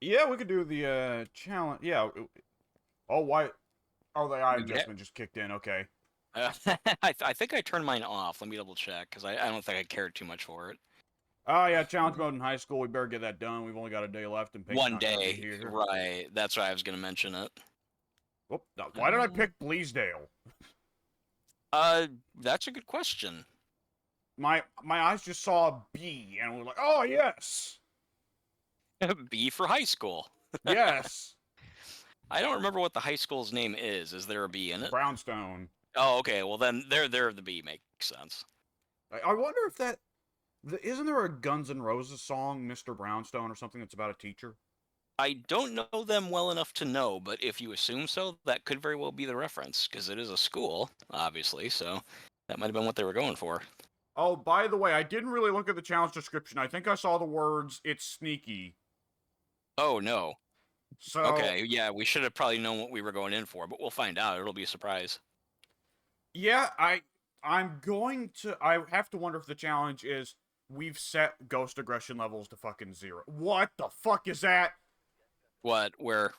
Yeah, we could do the challenge. Yeah. Oh, why? Oh, the eye Yeah. adjustment just kicked in. Okay. I think I turned mine off. Let me double check because I don't think I cared too much for it. Oh yeah, challenge mode in high school. We better get that done. We've only got a day left, and Pink's One not gonna be day, here. right? That's why I was gonna mention it. Whoop, why did I Uh, pick Bleasdale? uh, that's a good question. My eyes just saw a B, and we're like, oh yes, B for high school. yes, I don't remember what the high school's name is. Is there a B in it? Brownstone. Oh, okay. Well, then there the B makes sense. I wonder if isn't there a Guns N' Roses song, Mr. Brownstone, or something that's about a teacher? I don't know them well enough to know, but if you assume so, that could very well be the reference because it is a school, obviously. So that might have been what they were going for. Oh, by the way, I didn't really look at the challenge description. I think I saw the words "it's sneaky." Oh no. So Okay, yeah, we should have probably known what we were going in for, but we'll find out. It'll be a surprise. yeah, I'm going to. I have to wonder if the challenge is we've set ghost aggression levels to fucking 0. What the fuck is that? What? Where?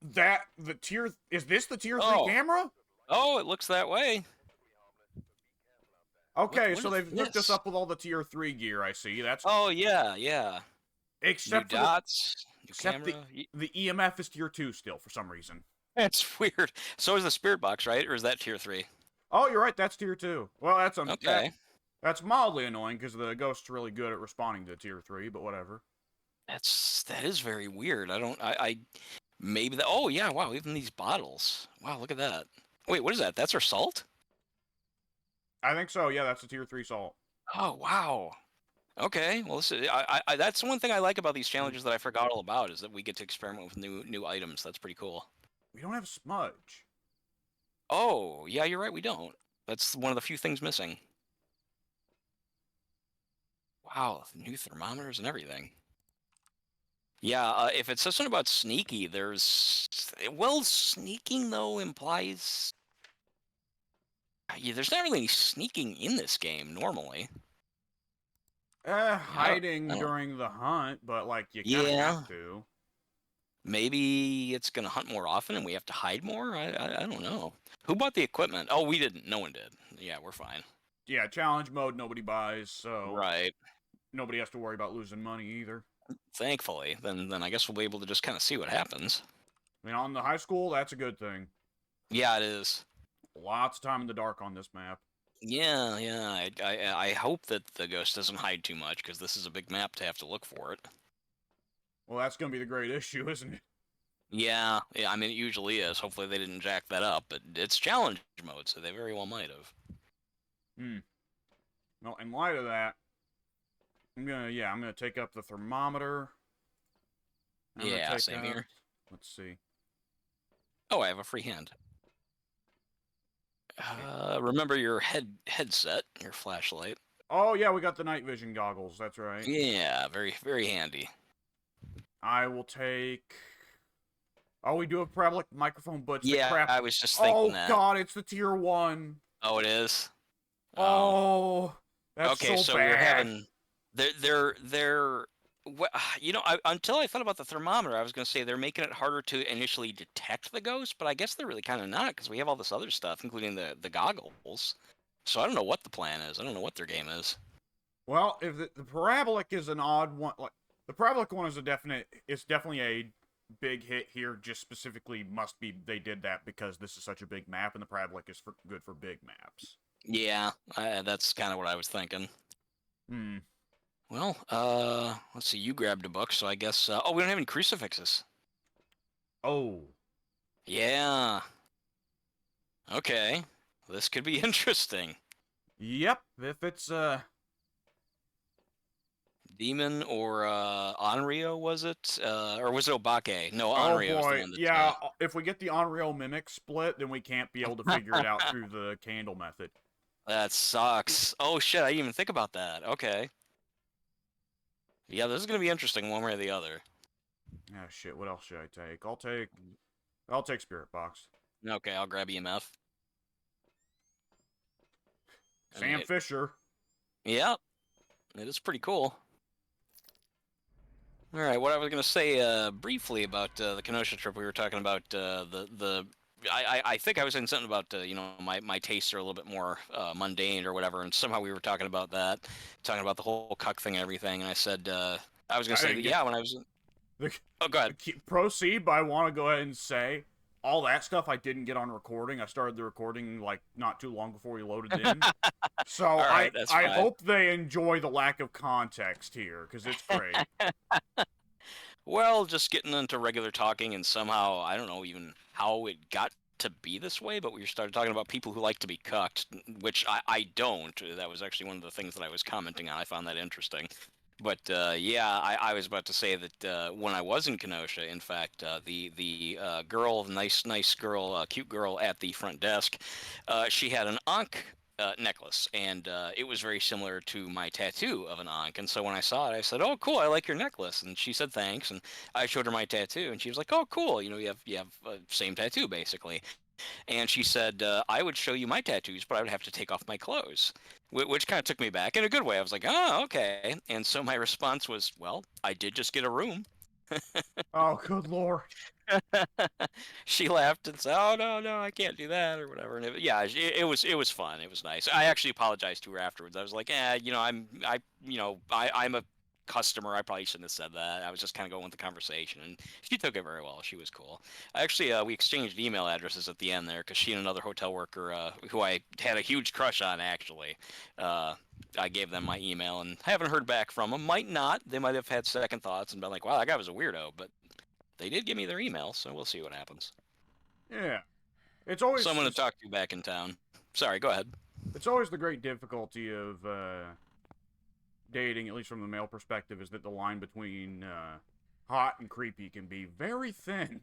That the tier is this the tier 3 Oh, camera? oh, it looks that way. Okay, What so is they've hooked us this? up with all the tier 3 gear. I see. That's Oh yeah, yeah. New except for the dots, new except camera. the EMF is tier 2 still for some reason. That's weird. So is the spirit box, right? Or is that tier 3? Oh, you're right. That's tier 2. Well, Okay. that's mildly annoying because the ghost's really good at responding to tier 3, but whatever. That is very weird. I maybe that. Oh yeah, wow. Even these bottles. Wow, look at that. Wait, what is that? That's our salt? I think so. Yeah, that's a tier 3 salt. Oh wow. Okay. Well, this is, that's one thing I like about these challenges that I forgot all about is that we get to experiment with new items. That's pretty cool. We don't have smudge. Oh yeah, you're right. We don't. That's one of the few things missing. Wow, new thermometers and everything. Yeah, if it says something about sneaky, well, sneaking though implies yeah, there's not really any sneaking in this game normally. Yeah, I Hiding don't. during the hunt, but like you kind of have Yeah, to. maybe it's gonna hunt more often and we have to hide more. I don't know. Who bought the equipment? Oh, we didn't. No one did. Yeah, we're fine. Yeah, challenge mode nobody buys, so Right. nobody has to worry about losing money either. Thankfully, then I guess we'll be able to just kind of see what happens. I mean, on the high school, that's a good thing. Yeah, it is. Lots of time in the dark on this map. Yeah, yeah. I hope that the ghost doesn't hide too much because this is a big map to have to look for it. Well, that's gonna be the great issue, isn't it? Yeah, yeah. I mean, it usually is. Hopefully, they didn't jack that up, but it's challenge mode, so they very well might have. Hmm. Well, in light of that, I'm gonna take up the thermometer. I'm gonna Yeah, take same up. here. Let's see. Oh, I have a free hand. Remember your headset, your flashlight. Oh yeah, we got the night vision goggles. That's right. Yeah, very handy. I will take. Oh, we do have parabolic microphone, but it's the Yeah, crap. I was just thinking Oh that. god, it's the tier 1. Oh, it is. Oh, Oh, that's okay. so So we're bad. having they're you know, until I thought about the thermometer, I was going to say they're making it harder to initially detect the ghost, but I guess they're really kind of not because we have all this other stuff, including the goggles. So I don't know what the plan is. I don't know what their game is. Well, if the parabolic is an odd one, like the parabolic one is it's definitely a big hit here. Just specifically, must be they did that because this is such a big map, and the parabolic is good for big maps. Yeah, that's kind of what I was thinking. Hmm. Well, let's see. You grabbed a book, so I guess. Oh, we don't have any crucifixes. Oh. Yeah. Okay. This could be interesting. Yep. If it's Demon or Onryo, was it? Or was it Obake? No, Oh Onryo is the boy, one that's. yeah. If we get the Unreal Mimic split, then we can't be able to figure it out through the candle method. That sucks. Oh shit, I didn't even think about that. Okay. Yeah, this is gonna be interesting one way or the other. Ah shit. What else should I take? I'll take Spirit Box. Okay, I'll grab EMF. I mean, Sam Fisher. yeah, it is pretty cool. All right, what I was going to say briefly about the Kenosha trip, we were talking about I think I was saying something about my tastes are a little bit more mundane or whatever, and somehow we were talking about that, talking about the whole cuck thing and everything, and I said I was going to I say that didn't get yeah, when I was the oh go ahead. proceed, but I want to go ahead and say all that stuff I didn't get on recording. I started the recording like not too long before we loaded in. So All right, that's I fine. hope they enjoy the lack of context here because it's great. Well, just getting into regular talking, and somehow I don't know even how it got to be this way, but we started talking about people who like to be cucked, which I don't. That was actually one of the things that I was commenting on. I found that interesting. But yeah, I was about to say that when I was in Kenosha, in fact, the girl, nice girl, cute girl at the front desk, she had an Ankh necklace, and it was very similar to my tattoo of an Ankh. And so when I saw it, I said, "Oh, cool! I like your necklace." And she said, "Thanks." And I showed her my tattoo, and she was like, "Oh, cool! You have same tattoo basically." And she said, "I would show you my tattoos, but I would have to take off my clothes," which kind of took me back in a good way. I was like, "Oh, okay." And so my response was, "Well, I did just get a room." Oh, good lord. She laughed and said, "Oh no, no, I can't do that or whatever." And yeah, it was fun. It was nice. I actually apologized to her afterwards. I was like, I'm a customer. I probably shouldn't have said that. I was just kind of going with the conversation, and she took it very well. She was cool. Actually, we exchanged email addresses at the end there because she and another hotel worker who I had a huge crush on actually. Uh, I gave them my email and haven't heard back from them. Might not. They might have had second thoughts and been like, "Wow, that guy was a weirdo," but they did give me their email, so we'll see what happens. Yeah, it's always Someone to just talk to back in town. Sorry, go ahead. it's always the great difficulty of dating, at least from the male perspective, is that the line between hot and creepy can be very thin.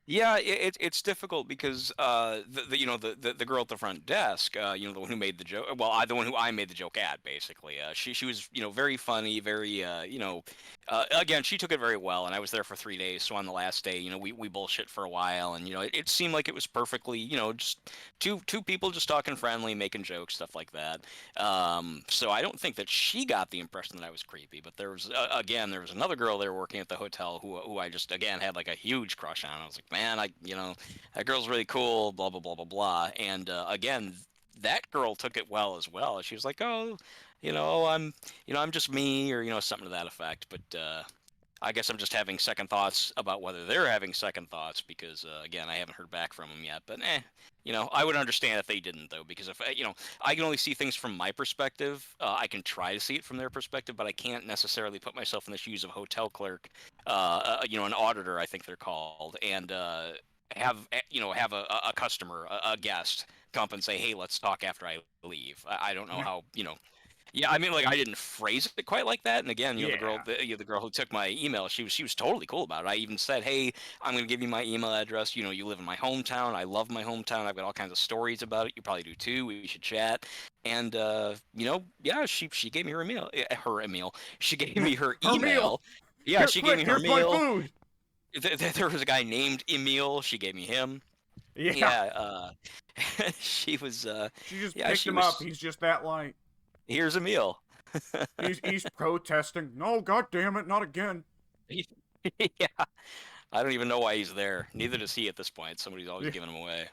Yeah, it's difficult because the girl at the front desk, the one who made the joke. Well, the one who I made the joke at, basically. She was very funny, very again, she took it very well, and I was there for 3 days. So on the last day, we bullshit for a while, and it seemed like it was perfectly just two people just talking friendly, making jokes, stuff like that. So I don't think that she got the impression that I was creepy, but there was another girl there working at the hotel who I just again had like a huge crush on. I was like, man, that girl's really cool, blah blah blah blah blah. And again, that girl took it well as well. She was like, oh, I'm just me, or something to that effect. But I guess I'm just having second thoughts about whether they're having second thoughts because again, I haven't heard back from them yet. But I would understand if they didn't though, because if I can only see things from my perspective. I can try to see it from their perspective, but I can't necessarily put myself in the shoes of a hotel clerk, an auditor, I think they're called, and have a customer, a guest come up and say, "Hey, let's talk after I leave." I don't know how. Yeah, I mean, like I didn't phrase it quite like that. And again, Yeah. the girl who took my email, she was totally cool about it. I even said, "Hey, I'm going to give you my email address. You live in my hometown. I love my hometown. I've got all kinds of stories about it. You probably do too. We should chat." And yeah, she gave me her email. Her email. She gave me her Her meal. email. Yeah, Here, she gave quick, me her here's my meal. food. There was a guy named Emil. She gave me him. Yeah. Yeah, she was. She just Yeah, picked she him up. was. He's just that light. Here's Emil. He's protesting. No, god damn it, not again. Yeah, I don't even know why he's there. Neither does he at this point. Somebody's always Yeah. giving him away.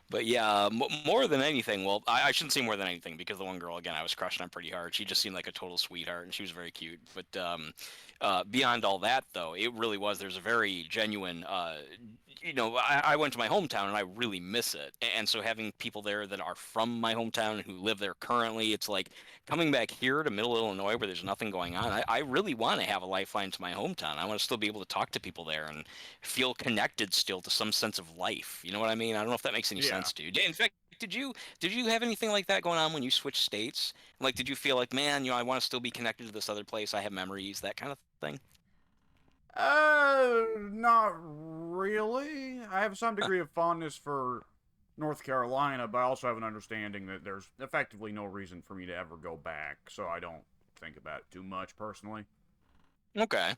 But yeah, more than anything, well, I shouldn't say more than anything because the one girl, again, I was crushing on pretty hard. She just seemed like a total sweetheart and she was very cute. But beyond all that, though, it really was. There's a very genuine, I went to my hometown and I really miss it. And so having people there that are from my hometown and who live there currently, it's like coming back here to middle Illinois where there's nothing going on. I really want to have a lifeline to my hometown. I want to still be able to talk to people there and feel connected still to some sense of life. You know what I mean? I don't know if that makes any Yeah. sense to you. In fact, did you have anything like that going on when you switched states? Like, did you feel like, man, I want to still be connected to this other place? I have memories, that kind of thing. Not really. I have some degree of fondness for North Carolina, but I also have an understanding that there's effectively no reason for me to ever go back, so I don't think about it too much personally. Okay.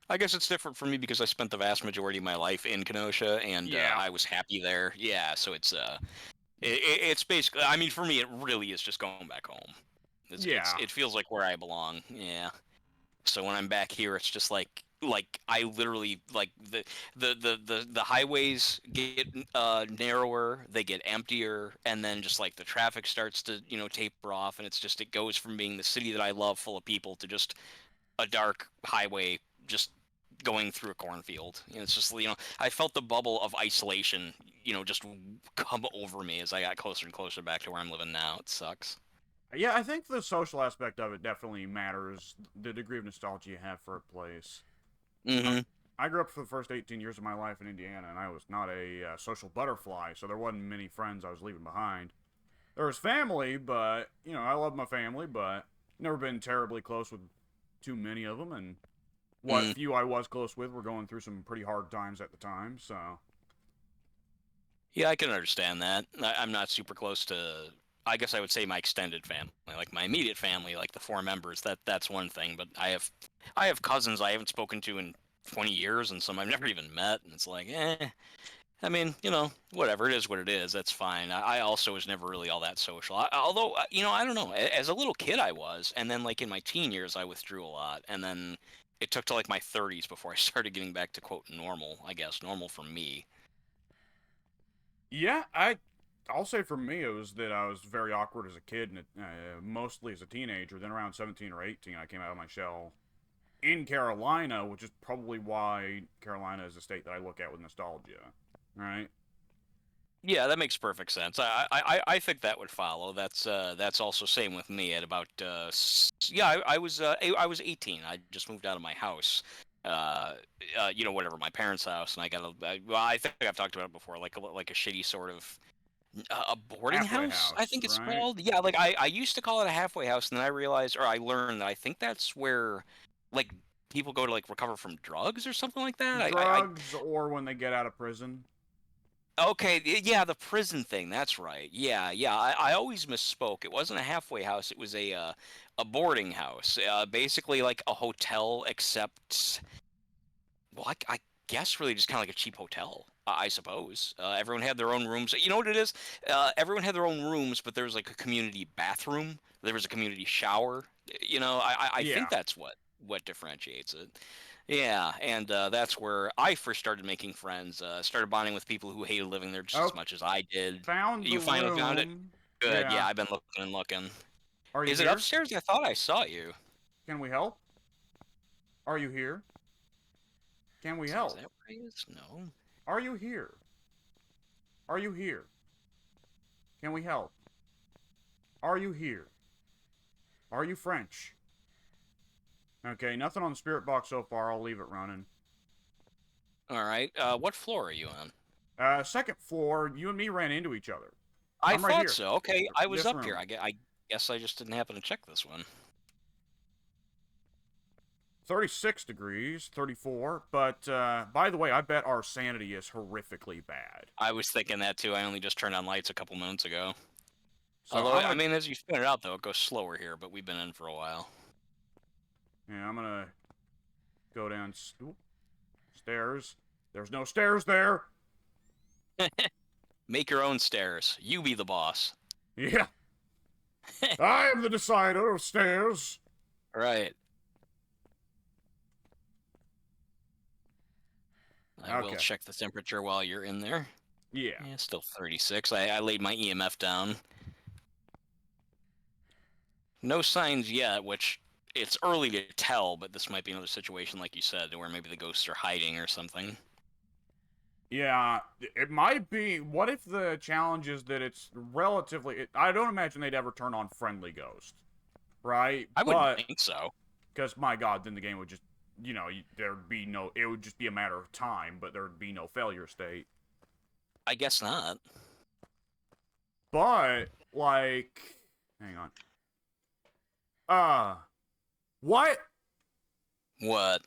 I guess it's different for me because I spent the vast majority of my life in Kenosha and Yeah. I was happy there. Yeah, so it's basically. I mean, for me, it really is just going back home. Yeah. It feels like where I belong. Yeah. So when I'm back here, it's just like I literally like the highways get narrower, they get emptier, and then just like the traffic starts to taper off, and it goes from being the city that I love full of people to just a dark highway just going through a cornfield. It's just I felt the bubble of isolation just come over me as I got closer and closer back to where I'm living now. It sucks. Yeah, I think the social aspect of it definitely matters. The degree of nostalgia you have for a place. Mm-hmm. I grew up for the first 18 years of my life in Indiana, and I was not a social butterfly, so there wasn't many friends I was leaving behind. There was family, but I love my family, but never been terribly close with too many of them, and what Mm. few I was close with were going through some pretty hard times at the time. So Yeah, I can understand that. I'm not super close to. I guess I would say my extended family, like my immediate family, like the four members. That's one thing. But I have cousins I haven't spoken to in 20 years, and some I've never even met. And it's like, I mean, whatever. It is what it is. That's fine. I also was never really all that social. Although, I don't know. As a little kid, I was, and then like in my teen years, I withdrew a lot, and then it took to like my 30s before I started getting back to quote normal. I guess normal for me. yeah, I'll say for me it was that I was very awkward as a kid, and mostly as a teenager. Then around 17 or 18, I came out of my shell in Carolina, which is probably why Carolina is a state that I look at with nostalgia. Right? Yeah, that makes perfect sense. I think that would follow. That's also same with me at about yeah, I was 18. I just moved out of my house. Whatever, my parents' house, and I got well, I think I've talked about it before, like a shitty sort of a boarding Halfway house, I house, think it's right? called. Yeah, like I used to call it a halfway house, and then I realized, or I learned that I think that's where like people go to like recover from drugs or something like that. I Drugs or when they get out of prison. Okay, yeah, the prison thing. That's right. Yeah, yeah. I always misspoke. It wasn't a halfway house. It was a boarding house. Basically like a hotel, except well, I guess really just kind of like a cheap hotel. I suppose. Everyone had their own rooms. You know what it is? Everyone had their own rooms, but there was like a community bathroom. There was a community shower. I think Yeah. that's what differentiates it. Yeah, and that's where I first started making friends. Started bonding with people who hated living there just as Oh, much as I did. found the You finally found it? room. Good. Yeah. Yeah, I've been looking and looking. Are you Is it here? upstairs? I thought I saw you. Can we help? Are you here? Can we Let's see, is help? that where he is? No. Are you here? Are you here? Can we help? Are you here? Are you French? Okay, nothing on the spirit box so far. I'll leave it running. All right. What floor are you on? Second floor, you and me ran into each other. I I'm right thought here. so. Okay, I was This up here. room. I guess I just didn't happen to check this one. 36 degrees, 34. But, by the way, I bet our sanity is horrifically bad. I was thinking that too. I only just turned on lights a couple minutes ago. So Although, I'm I gonna, mean, as you spin it out, though, it goes slower here, but we've been in for a while. yeah, I'm gonna go down stairs. There's no stairs there. Make your own stairs. You be the boss. Yeah, I am the decider of stairs. Right. I will Okay. check the temperature while you're in there. Yeah. Yeah, still 36. I laid my EMF down. No signs yet, which it's early to tell, but this might be another situation, like you said, where maybe the ghosts are hiding or something. Yeah, it might be. What if the challenge is that it's relatively. I don't imagine they'd ever turn on friendly ghost, right? I wouldn't But, think so. because my god, then the game would just. There'd be no. It would just be a matter of time, but there'd be no failure state. I guess not. But, like. Hang on. Uh. What? What?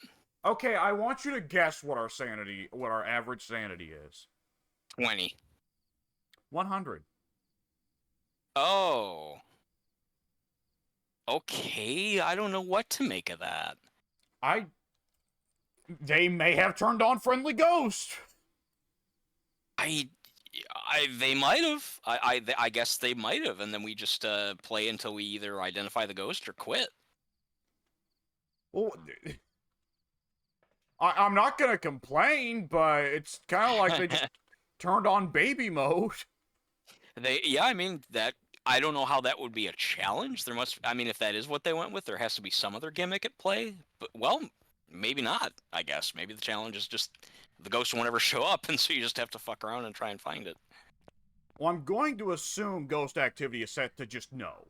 Okay, I want you to guess what our average sanity is. 20. 100. Oh. Okay, I don't know what to make of that. I. They may have turned on friendly ghost. I, they might have. I guess they might have, and then we just play until we either identify the ghost or quit. Well, I'm not gonna complain, but it's kind of like they just turned on baby mode. Yeah, I mean that. I don't know how that would be a challenge. There must. I mean, if that is what they went with, there has to be some other gimmick at play. But well, maybe not. I guess maybe the challenge is just the ghost won't ever show up, and so you just have to fuck around and try and find it. Well, I'm going to assume ghost activity is set to just no,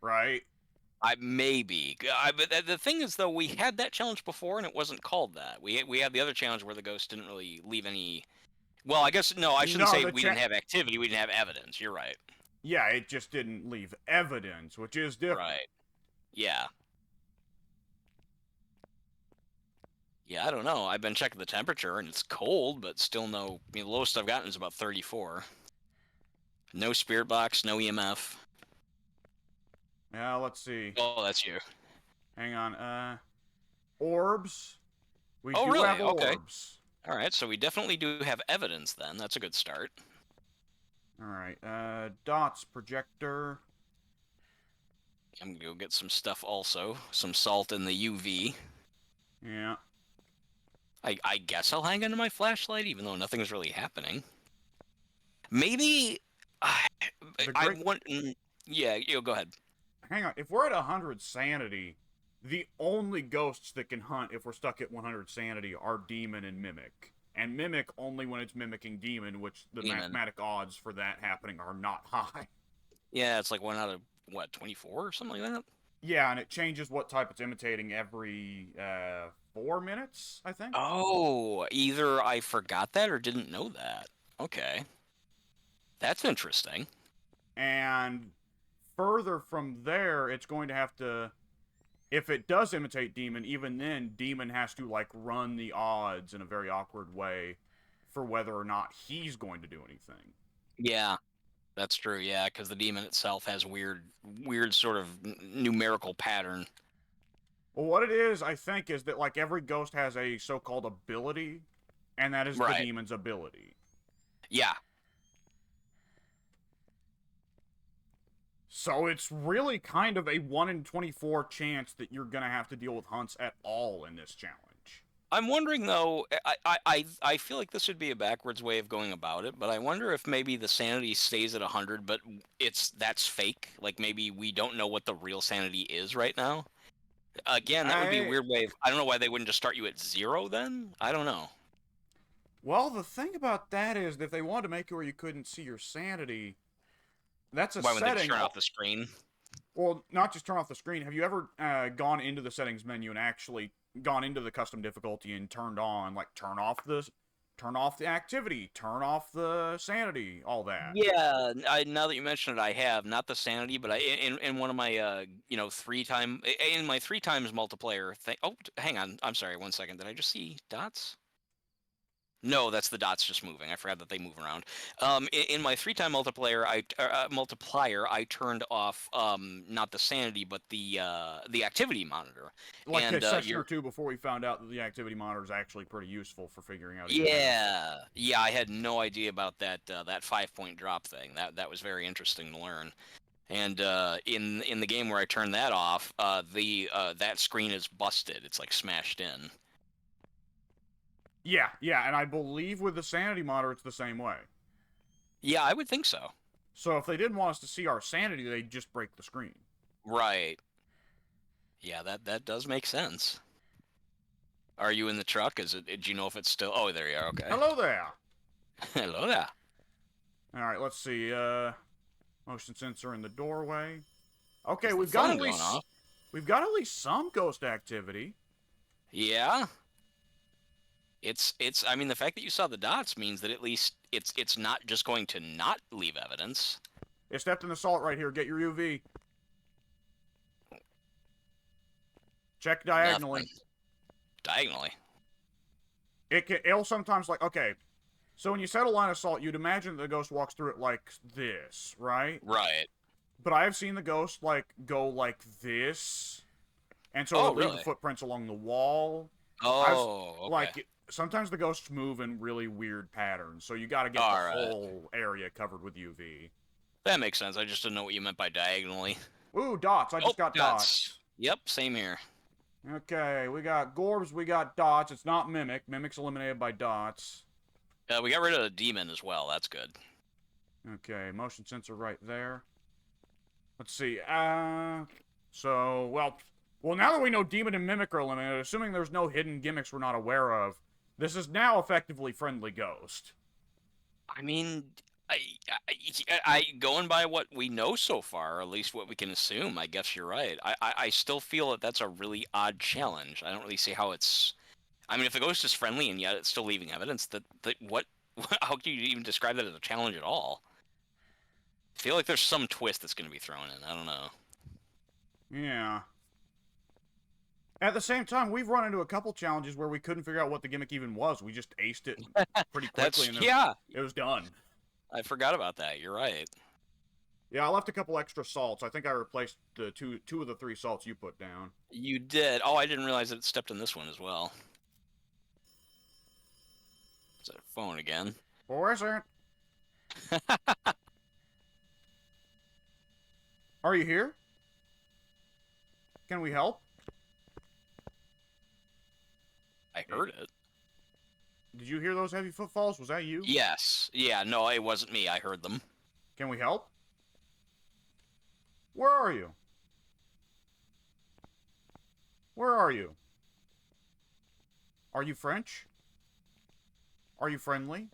right? I maybe. But the thing is, though, we had that challenge before, and it wasn't called that. We had the other challenge where the ghost didn't really leave any. Well, I guess no. I shouldn't No, say we didn't have activity. We didn't have evidence. You're right. Yeah, it just didn't leave evidence, which is different. Right. Yeah. Yeah, I don't know. I've been checking the temperature, and it's cold, but still no. I mean, the lowest I've gotten is about 34. No spirit box, no EMF. Yeah, let's see. Oh, that's you. Hang on. Orbs. We Oh, do really? have Okay. orbs. All right, so we definitely do have evidence then. That's a good start. All right. Dots, projector. I'm gonna go get some stuff also. Some salt in the UV. Yeah. I guess I'll hang onto my flashlight, even though nothing's really happening. Maybe I want. Yeah, you go ahead. Hang on. If we're at 100 sanity, the only ghosts that can hunt if we're stuck at 100 sanity are demon and mimic. And mimic only when it's mimicking demon, which the mathematic odds for that happening are not high. Yeah, it's like 1 out of what 24 or something like that. Yeah, and it changes what type it's imitating every 4 minutes, I think. Oh, either I forgot that or didn't know that. Okay. That's interesting. And further from there, it's going to have to, if it does imitate demon, even then, demon has to, like, run the odds in a very awkward way for whether or not he's going to do anything. Yeah, that's true. Yeah, because the demon itself has weird sort of numerical pattern. Well, what it is, I think, is that, like, every ghost has a so-called ability, and that is the demon's ability. Yeah. So it's really kind of a 1 in 24 chance that you're going to have to deal with hunts at all in this challenge. I'm wondering, though, I feel like this would be a backwards way of going about it, but I wonder if maybe the sanity stays at 100, but that's fake. Like, maybe we don't know what the real sanity is right now. Again, that would be a weird way of... I don't know why they wouldn't just start you at 0, then? I don't know. Well, the thing about that is, that if they wanted to make it where you couldn't see your sanity... That's a setting. Why would they turn off the screen? Well, not just turn off the screen. Have you ever gone into the settings menu and actually gone into the custom difficulty and turned on, like, turn off the activity, turn off the sanity, all that? Yeah, now that you mention it, I have not the sanity, but in one of my 3 times in my 3 times multiplayer thing. Oh, hang on. I'm sorry. 1 second. Did I just see dots? No, that's the dots just moving. I forgot that they move around. In my 3 time multiplier, I turned off not the sanity, but the activity monitor. Like a session or 2 before we found out that the activity monitor is actually pretty useful for figuring out. Yeah, I had no idea about that 5-point drop thing. That was very interesting to learn. And in the game where I turned that off, that screen is busted. It's like smashed in. Yeah, and I believe with the sanity monitor, it's the same way. Yeah, I would think so. So if they didn't want us to see our sanity, they'd just break the screen. Right. Yeah, that does make sense. Are you in the truck? Do you know if it's still... Oh, there you are, okay. Hello there! Hello there. Alright, let's see, motion sensor in the doorway. Okay, we've got at least some ghost activity. Yeah. It's I mean, the fact that you saw the dots means that at least it's not just going to not leave evidence. It stepped in the salt right here. Get your UV. Check diagonally. Nothing. Diagonally? It'll sometimes, like, okay. So when you set a line of salt, you'd imagine the ghost walks through it like this, right? Right. But I've seen the ghost, like, go like this. And so it'll leave the footprints along the wall. Oh, okay. Like, sometimes the ghosts move in really weird patterns, so you gotta get the whole area covered with UV. That makes sense. I just didn't know what you meant by diagonally. Ooh, dots. I just got dots. Yep, same here. Okay, we got Gorbs, we got Dots. It's not Mimic. Mimic's eliminated by Dots. We got rid of the demon as well. That's good. Okay, motion sensor right there. Let's see. Well, now that we know Demon and Mimic are eliminated, assuming there's no hidden gimmicks we're not aware of, this is now effectively Friendly Ghost. I mean, I going by what we know so far, or at least what we can assume. I guess you're right. I still feel that that's a really odd challenge. I don't really see how it's. I mean, if the ghost is friendly and yet it's still leaving evidence, that what? How can you even describe that as a challenge at all? I feel like there's some twist that's going to be thrown in. I don't know. Yeah. At the same time, we've run into a couple challenges where we couldn't figure out what the gimmick even was. We just aced it pretty quickly, and yeah. it was done. I forgot about that. You're right. Yeah, I left a couple extra salts. I think I replaced the two of the 3 salts you put down. You did. Oh, I didn't realize that it stepped in this one as well. Is that a phone again? For a second. Are you here? Can we help? I heard it. Did you hear those heavy footfalls? Was that you? Yes. Yeah, no, it wasn't me. I heard them. Can we help? Where are you? Where are you? Are you French? Are you friendly?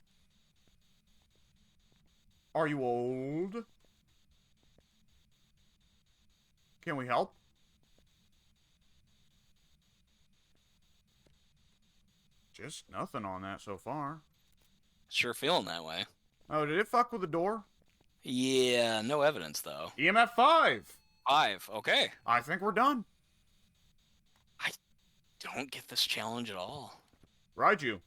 Are you old? Can we help? Just nothing on that so far. Sure feeling that way. Oh, did it fuck with the door? Yeah, no evidence, though. EMF 5! 5, okay. I think we're done. I don't get this challenge at all. Raiju.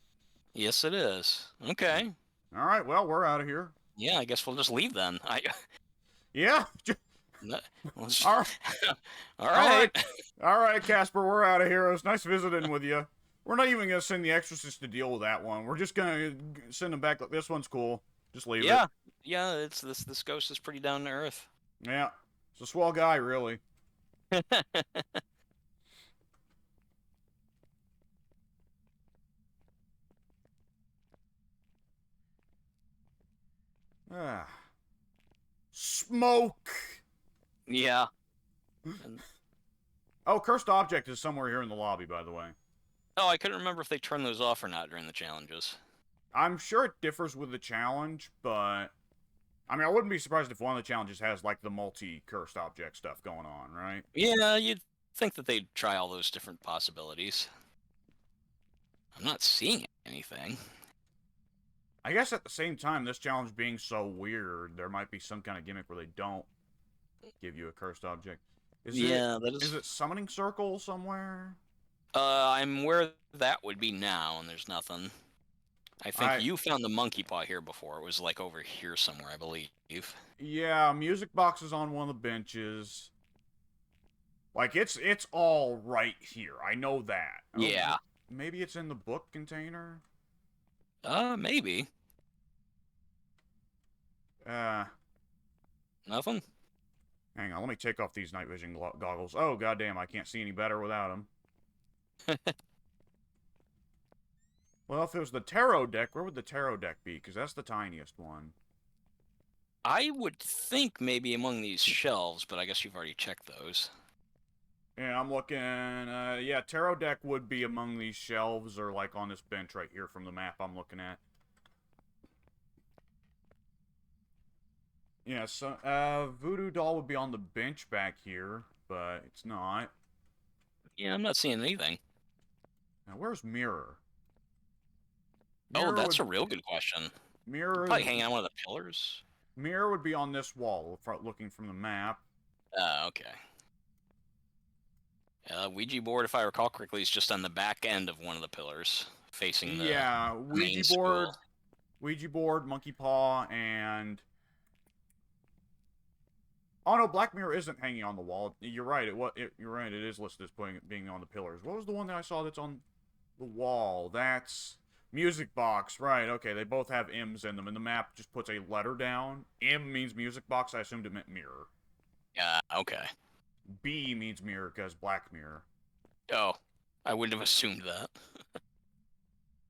Yes, it is. Okay. Alright, well, we're out of here. Yeah, I guess we'll just leave then. Yeah. All right. All right, Casper, we're out of here. It was nice visiting with you. We're not even going to send the exorcist to deal with that one. We're just going to send him back. Like, this one's cool. Just leave it. Yeah, it's this ghost is pretty down to earth. Yeah. It's a swell guy, really. Ah. Smoke! Yeah. Oh, cursed object is somewhere here in the lobby, by the way. Oh, I couldn't remember if they turned those off or not during the challenges. I'm sure it differs with the challenge, but I mean, I wouldn't be surprised if one of the challenges has like the multi-cursed object stuff going on, right? Yeah, you'd think that they'd try all those different possibilities. I'm not seeing anything. I guess at the same time, this challenge being so weird, there might be some kind of gimmick where they don't give you a cursed object. Is it summoning circle somewhere? I'm where that would be now, and there's nothing. I think you found the monkey paw here before. It was like over here somewhere, I believe. Yeah, music box is on one of the benches. Like, it's all right here. I know that. Yeah. Maybe it's in the book container? Maybe. Nothing? Hang on, let me take off these night vision goggles. Oh, goddamn, I can't see any better without them. Well, if it was the tarot deck, where would the tarot deck be? Because that's the tiniest one. I would think maybe among these shelves, but I guess you've already checked those. Yeah, I'm looking. Yeah, tarot deck would be among these shelves or like on this bench right here from the map I'm looking at. Yeah, so voodoo doll would be on the bench back here, but it's not. Yeah, I'm not seeing anything. Now, where's Mirror? Oh, that's a real good question. Mirror probably hanging on one of the pillars. Mirror would be on this wall, looking from the map. Okay. Ouija board, if I recall correctly, is just on the back end of one of the pillars, facing the main school. Ouija board, monkey paw, and oh no, Black Mirror isn't hanging on the wall. You're right. You're right. It is listed as being on the pillars. What was the one that I saw that's on the wall? That's music box. Right. Okay. They both have M's in them, and the map just puts a letter down. M means music box. I assumed it meant mirror. Yeah. Okay. B means mirror because Black Mirror. Oh, I wouldn't have assumed that.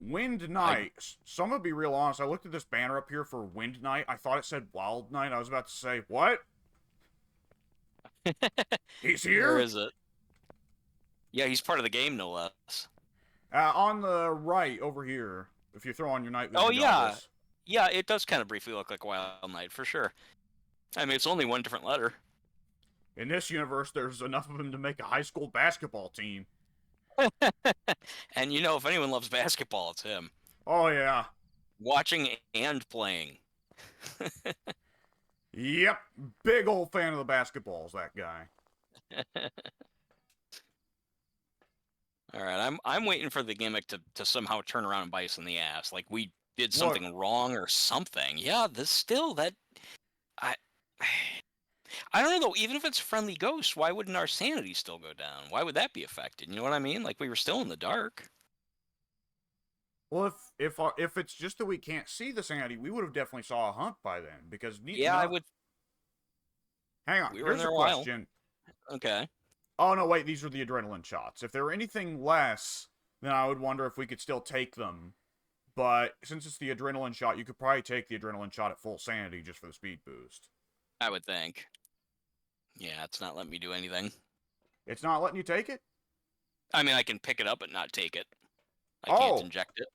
Wind I Night. So I'm gonna be real honest. I looked at this banner up here for Wind Night. I thought it said Wild Night. I was about to say, what? He's Where here? is it? Yeah, he's part of the game, no less. On the right, over here. If you throw on your night Oh vision yeah, goggles. yeah. It does kind of briefly look like Wild Knight for sure. I mean, it's only one different letter. In this universe, there's enough of them to make a high school basketball team. And you know, if anyone loves basketball, it's him. Oh, yeah. Watching and playing. Yep. Big old fan of the basketballs, that guy. All right, I'm waiting for the gimmick to somehow turn around and bite us in the ass. Like we did Look, something wrong or something. Yeah, this still that I I don't know though. Even if it's friendly ghost, why wouldn't our sanity still go down? Why would that be affected? You know what I mean? Like we were still in the dark. well, if it's just that we can't see the sanity, we would have definitely saw a hunt by then. Because Yeah, I would. hang on, We were in here's a there a while. question. Okay. Oh no, wait, these are the adrenaline shots. If there were anything less, then I would wonder if we could still take them. But since it's the adrenaline shot, you could probably take the adrenaline shot at full sanity just for the speed boost. I would think. Yeah, it's not letting me do anything. It's not letting you take it? I mean, I can pick it up but not take it. I can't Oh, inject it.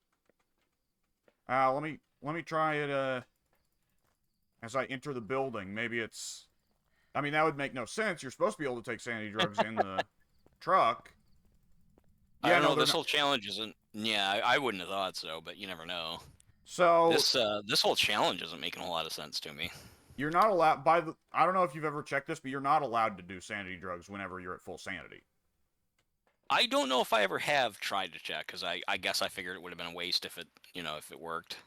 let me try it as I enter the building. Maybe it's I mean that would make no sense. You're supposed to be able to take sanity drugs in the truck. I Yeah, don't no, know. they're This not. whole challenge isn't. Yeah, I wouldn't have thought so, but you never know. So This whole challenge isn't making a whole lot of sense to me. you're not allowed by the I don't know if you've ever checked this, but you're not allowed to do sanity drugs whenever you're at full sanity. I don't know if I ever have tried to check because I guess I figured it would have been a waste if it if it worked.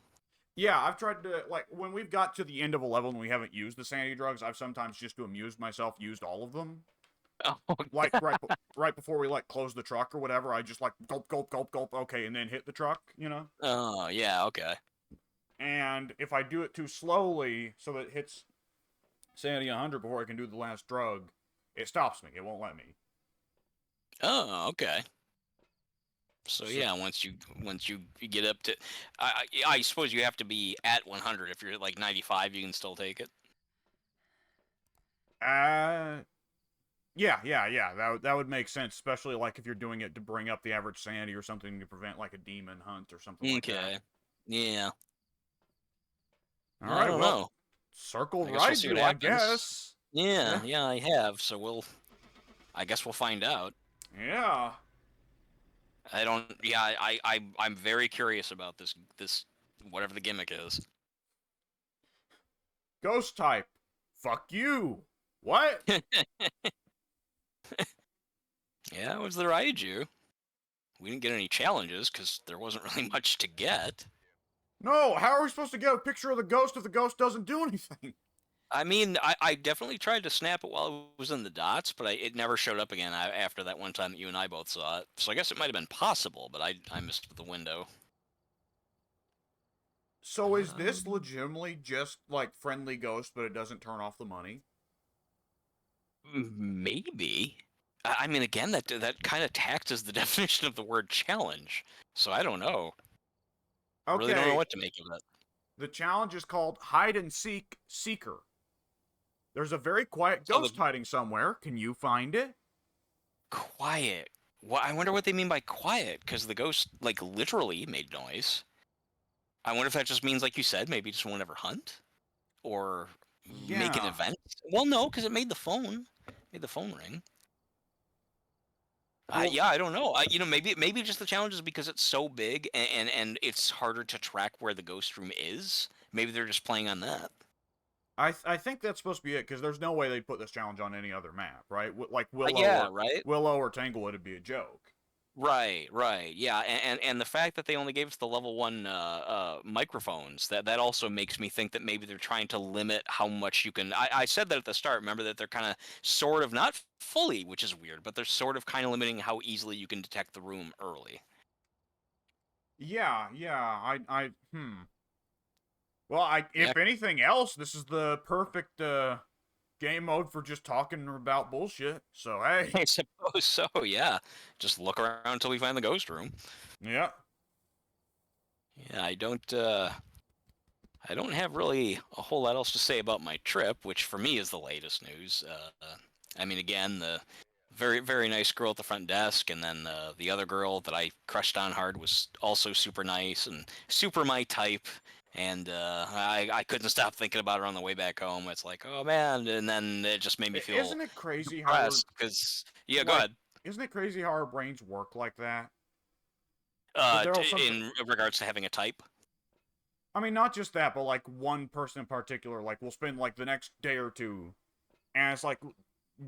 Yeah, I've tried to like when we've got to the end of a level and we haven't used the sanity drugs, I've sometimes just to amuse myself used all of them. Oh, Like right before we like close the truck or whatever, I just like gulp gulp gulp gulp okay, and then hit the truck, you know? oh yeah, okay. And if I do it too slowly so that it hits sanity 100 before I can do the last drug, it stops me. It won't let me. Oh, okay. So So, yeah, once you get up to, I suppose you have to be at 100. If you're at like 95, you can still take it. uh yeah. That would make sense, especially like if you're doing it to bring up the average sanity or something to prevent like a demon hunt or something like that. Okay. Yeah. All I right, don't well, know. circle I guess we'll ride see what you, I happens. guess. Yeah, Yeah. yeah, I have. So I guess we'll find out. Yeah. I don't. Yeah, I'm very curious about this whatever the gimmick is. Ghost type. Fuck you. What? Yeah, it was the Raiju. We didn't get any challenges because there wasn't really much to get. No, how are we supposed to get a picture of the ghost if the ghost doesn't do anything? I mean, I definitely tried to snap it while it was in the dots, but it never showed up again after that one time that you and I both saw it. So I guess it might have been possible, but I missed the window. So is this Um, legitimately just like friendly ghost, but it doesn't turn off the money? Maybe. I mean, again, that kind of taxes the definition of the word challenge. So I don't know. I really don't know Okay, what to make of it. the challenge is called Hide and Seek Seeker. There's a very quiet So the ghost hiding somewhere. Can you find it? quiet. I wonder what they mean by quiet, because the ghost, like, literally made noise. I wonder if that just means, like you said, maybe just won't ever hunt? Or make an Yeah. event? Well, no, because it made the phone. Made the phone ring. Well, Yeah, I don't know. Maybe just the challenge is because it's so big and it's harder to track where the ghost room is. Maybe they're just playing on that. I think that's supposed to be it because there's no way they'd put this challenge on any other map, right? Like Yeah, right. Willow or Tanglewood would be a joke. Right, right, yeah, and the fact that they only gave us the level one microphones that also makes me think that maybe they're trying to limit how much you can. I said that at the start. Remember that they're kind of sort of not fully, which is weird, but they're sort of kind of limiting how easily you can detect the room early. Yeah. Well, Yeah, if anything else, this is the perfect game mode for just talking about bullshit. So hey, I suppose so. Yeah, just look around until we find the ghost room. yeah. Yeah, I don't have really a whole lot else to say about my trip, which for me is the latest news. I mean, again, the very nice girl at the front desk, and then the other girl that I crushed on hard was also super nice and super my type. And I couldn't stop thinking about her on the way back home. It's like, oh man, and then it just made me feel Isn't it crazy how we're depressed because yeah, go like? ahead. Isn't it crazy how our brains work like that? That there are some. In regards to having a type. I mean, not just that, but like one person in particular. Like we'll spend like the next day or two, and it's like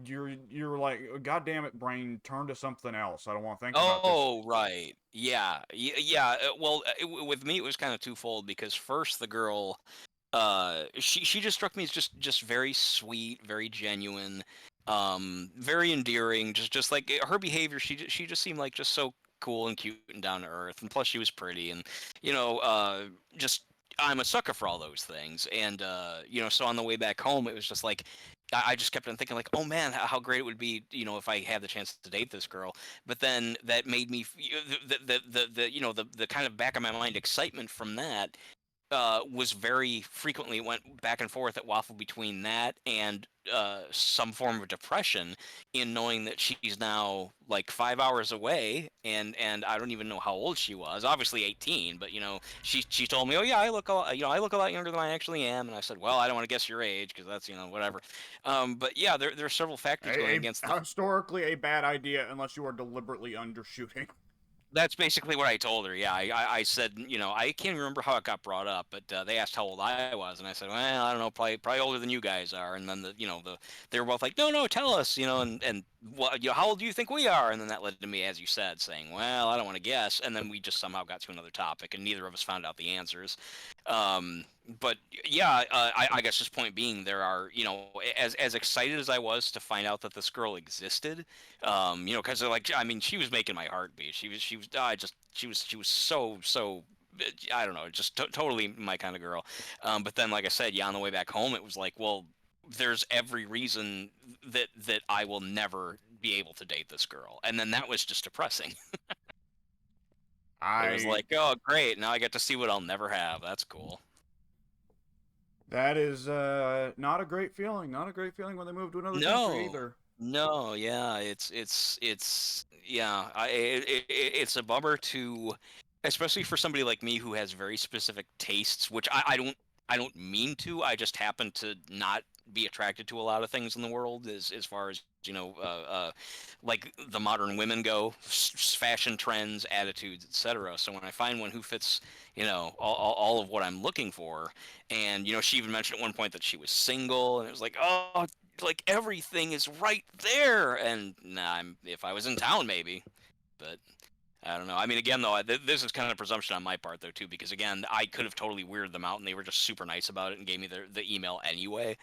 you're like, God damn it, brain, turn to something else. I don't want to think about this. Oh, right. Yeah. Yeah. Well, with me, it was kind of twofold because first, the girl, she just struck me as just very sweet, very genuine, very endearing. Just like her behavior, she just seemed like just so cool and cute and down to earth. And plus, she was pretty, and you know, just I'm a sucker for all those things. And you know, so on the way back home, it was just like. I just kept on thinking like, oh man, how great it would be, you know, if I had the chance to date this girl. But then that made me the you know the kind of back of my mind excitement from that was very frequently went back and forth at waffle between that and some form of depression in knowing that she's now like 5 hours away and I don't even know how old she was. Obviously 18, but you know she told me, oh yeah, I look a lot, you know I look a lot younger than I actually am, and I said, well, I don't want to guess your age because that's you know whatever. But yeah, there are several factors going against the. Historically a bad idea unless you are deliberately undershooting. That's basically what I told her. Yeah, I said, you know, I can't remember how it got brought up, but they asked how old I was, and I said, well, I don't know, probably older than you guys are. And then they were both like, no, tell us, you know, and what, you know, how old do you think we are? And then that led to me, as you said, saying, well, I don't want to guess. And then we just somehow got to another topic, and neither of us found out the answers. But yeah, I guess just point being, there are, you know, as excited as I was to find out that this girl existed. You know, because like I mean, she was making my heart beat. She was so I don't know, just totally my kind of girl. But then, like I said, yeah, on the way back home, it was like, well, there's every reason that I will never be able to date this girl, and then that was just depressing. It was I like, oh, great, now I get to see what I'll never have. That's cool. That is not a great feeling. Not a great feeling when they move to another country No, either. no, yeah, yeah, it's a bummer to, especially for somebody like me who has very specific tastes, which I don't mean to. I just happen to not be attracted to a lot of things in the world as far as you know, like the modern women go, fashion trends, attitudes, etc. So when I find one who fits, you know, all of what I'm looking for, and you know, she even mentioned at one point that she was single, and it was like, oh, like everything is right there. And nah, if I was in town, maybe, but I don't know. I mean, again, though, this is kind of presumption on my part, though, too, because again, I could have totally weirded them out, and they were just super nice about it and gave me the email anyway,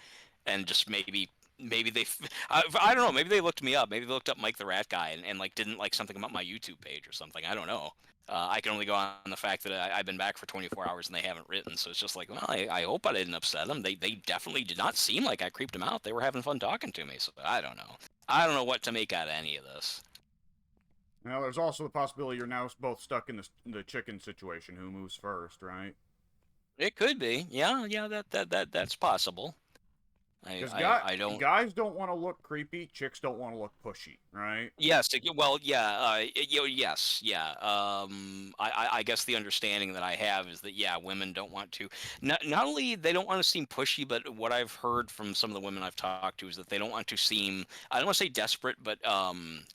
and just maybe I don't know, maybe they looked me up, maybe they looked up Mike the Rat Guy and like didn't like something about my YouTube page or something. I don't know. I can only go on the fact that I've been back for 24 hours and they haven't written, so it's just like, well, I hope I didn't upset them. They definitely did not seem like I creeped them out. They were having fun talking to me, so I don't know. I don't know what to make out of any of this. Now, there's also the possibility you're now both stuck in the chicken situation. Who moves first, right? It could be, yeah, that's possible. Because I don't. guys don't want to look creepy, chicks don't want to look pushy, right? Yes, well, yeah, yes, yeah. I guess the understanding that I have is that yeah, women don't want to. Not only they don't want to seem pushy, but what I've heard from some of the women I've talked to is that they don't want to seem. I don't want to say desperate, but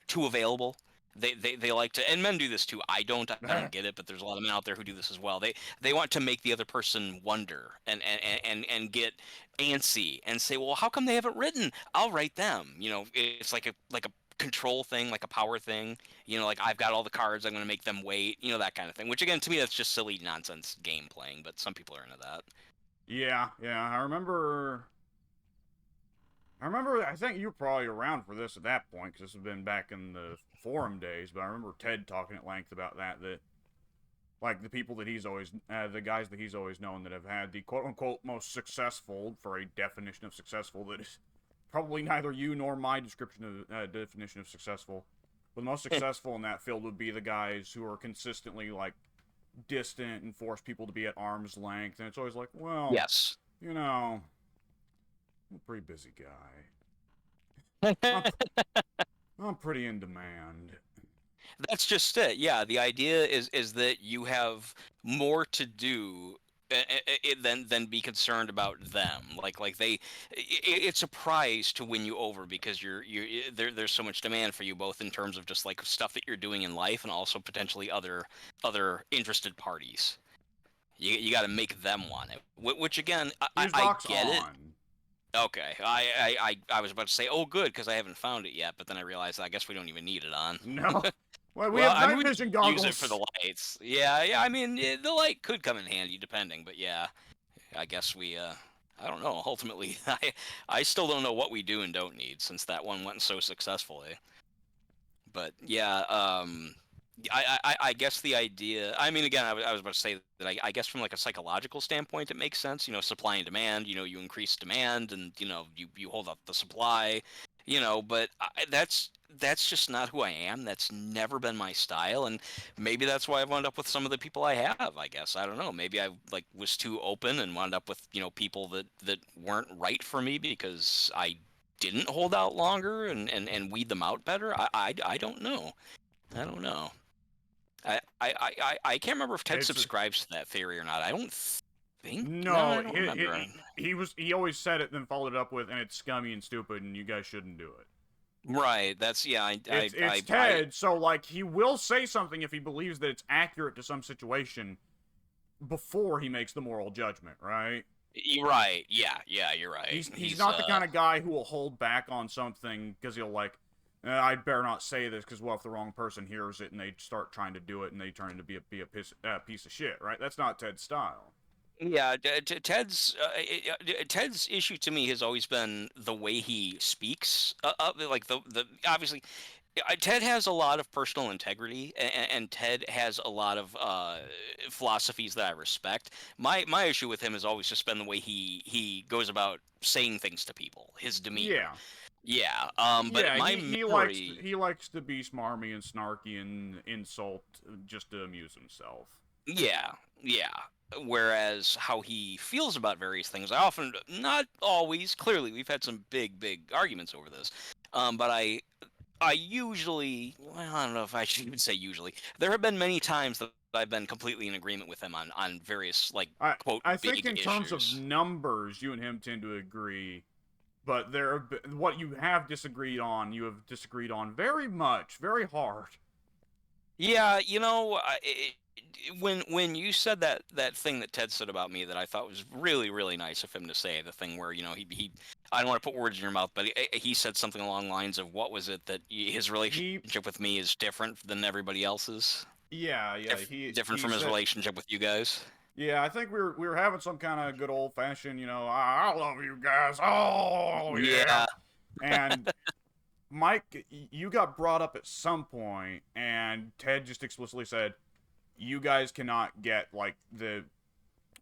too available. They like to, and men do this too. I don't get it, but there's a lot of men out there who do this as well. They want to make the other person wonder and get antsy and say, well, how come they haven't written? I'll write them. You know, it's like a control thing, like a power thing. You know, like I've got all the cards, I'm going to make them wait. You know, that kind of thing. Which again, to me, that's just silly nonsense game playing. But some people are into that. Yeah. I remember. I think you were probably around for this at that point, because this has been back in the forum days. But I remember Ted talking at length about that. That like the people that he's always, the guys that he's always known that have had the quote unquote most successful, for a definition of successful that is probably neither you nor my definition of successful. But the most successful in that field would be the guys who are consistently like distant and force people to be at arm's length. And it's always like, well, Yes. you know, I'm a pretty busy guy. I'm pretty in demand. That's just it. Yeah, the idea is that you have more to do than be concerned about them. Like it's a prize to win you over because there's so much demand for you, both in terms of just like stuff that you're doing in life and also potentially other interested parties. You got to make them want it. Which again, Fuse I box get it. on. Okay, I was about to say, oh, good, because I haven't found it yet, but then I realized I guess we don't even need it on. No. Well, we Well, have I night mean, we vision could goggles. use it for the lights. Yeah. I mean, the light could come in handy depending, but yeah, I guess we. I don't know. Ultimately, I still don't know what we do and don't need since that one went so successfully. But yeah, I guess the idea. I mean, again, I was about to say that I guess from like a psychological standpoint, it makes sense. You know, supply and demand. You know, you increase demand, and you hold up the supply. But that's just not who I am. That's never been my style, and maybe that's why I've wound up with some of the people I have. I guess I don't know. Maybe I like was too open and wound up with people that weren't right for me because I didn't hold out longer and weed them out better. I don't know. I don't know. I can't remember if Ted subscribes to that theory or not. I don't think. No, I don't remember. He always said it, then followed it up with, and it's scummy and stupid, and you guys shouldn't do it. Right. That's yeah. It's Ted, so like he will say something if he believes that it's accurate to some situation before he makes the moral judgment, right? You're right. Yeah. You're right. He's not the kind of guy who will hold back on something because he'll like, I'd better not say this because what if the wrong person hears it and they start trying to do it and they turn into be a piece of shit, right? That's not Ted's style. Yeah, Ted's Ted's issue to me has always been the way he speaks. Like the obviously, Ted has a lot of personal integrity, and Ted has a lot of philosophies that I respect. My issue with him has always just been the way he goes about saying things to people, his demeanor. Yeah. But yeah, my he likes to be smarmy and snarky and insult just to amuse himself. Yeah. Whereas how he feels about various things, I often, not always, clearly, we've had some big arguments over this. But I usually, well, I don't know if I should even say usually. There have been many times that I've been completely in agreement with him on various, like, quote, I big think in issues. terms of numbers, you and him tend to agree. But what you have disagreed on, you have disagreed on very much, very hard. Yeah, when you said that thing that Ted said about me that I thought was really nice of him to say, the thing where he I don't want to put words in your mouth, but he said something along the lines of, what was it, that his relationship with me is different than everybody else's? Yeah, different from his relationship with you guys. Yeah, I think we were having some kind of good old fashioned, I love you guys. Oh yeah. And Mike, you got brought up at some point, and Ted just explicitly said, "You guys cannot get like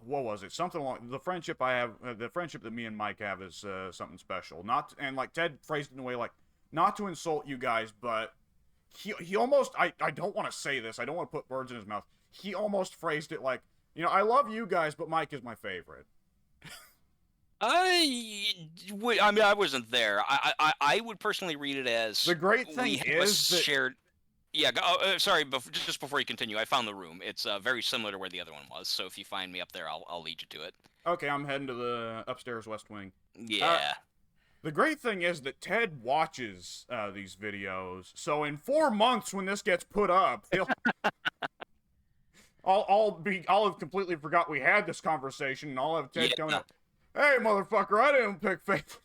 what was it? Something like the friendship I have, the friendship that me and Mike have is something special. Not and like Ted phrased it in a way like not to insult you guys, but he almost I don't want to say this. I don't want to put words in his mouth. He almost phrased it like, I love you guys, but Mike is my favorite." I mean, I wasn't there. I would personally read it as the great thing is that shared. Yeah, sorry, just before you continue, I found the room. It's very similar to where the other one was, so if you find me up there, I'll lead you to it. Okay, I'm heading to the upstairs west wing. Yeah. The great thing is that Ted watches these videos, so in 4 months when this gets put up, I'll have completely forgot we had this conversation, and I'll have Ted coming up. Hey, motherfucker, I didn't pick favorites.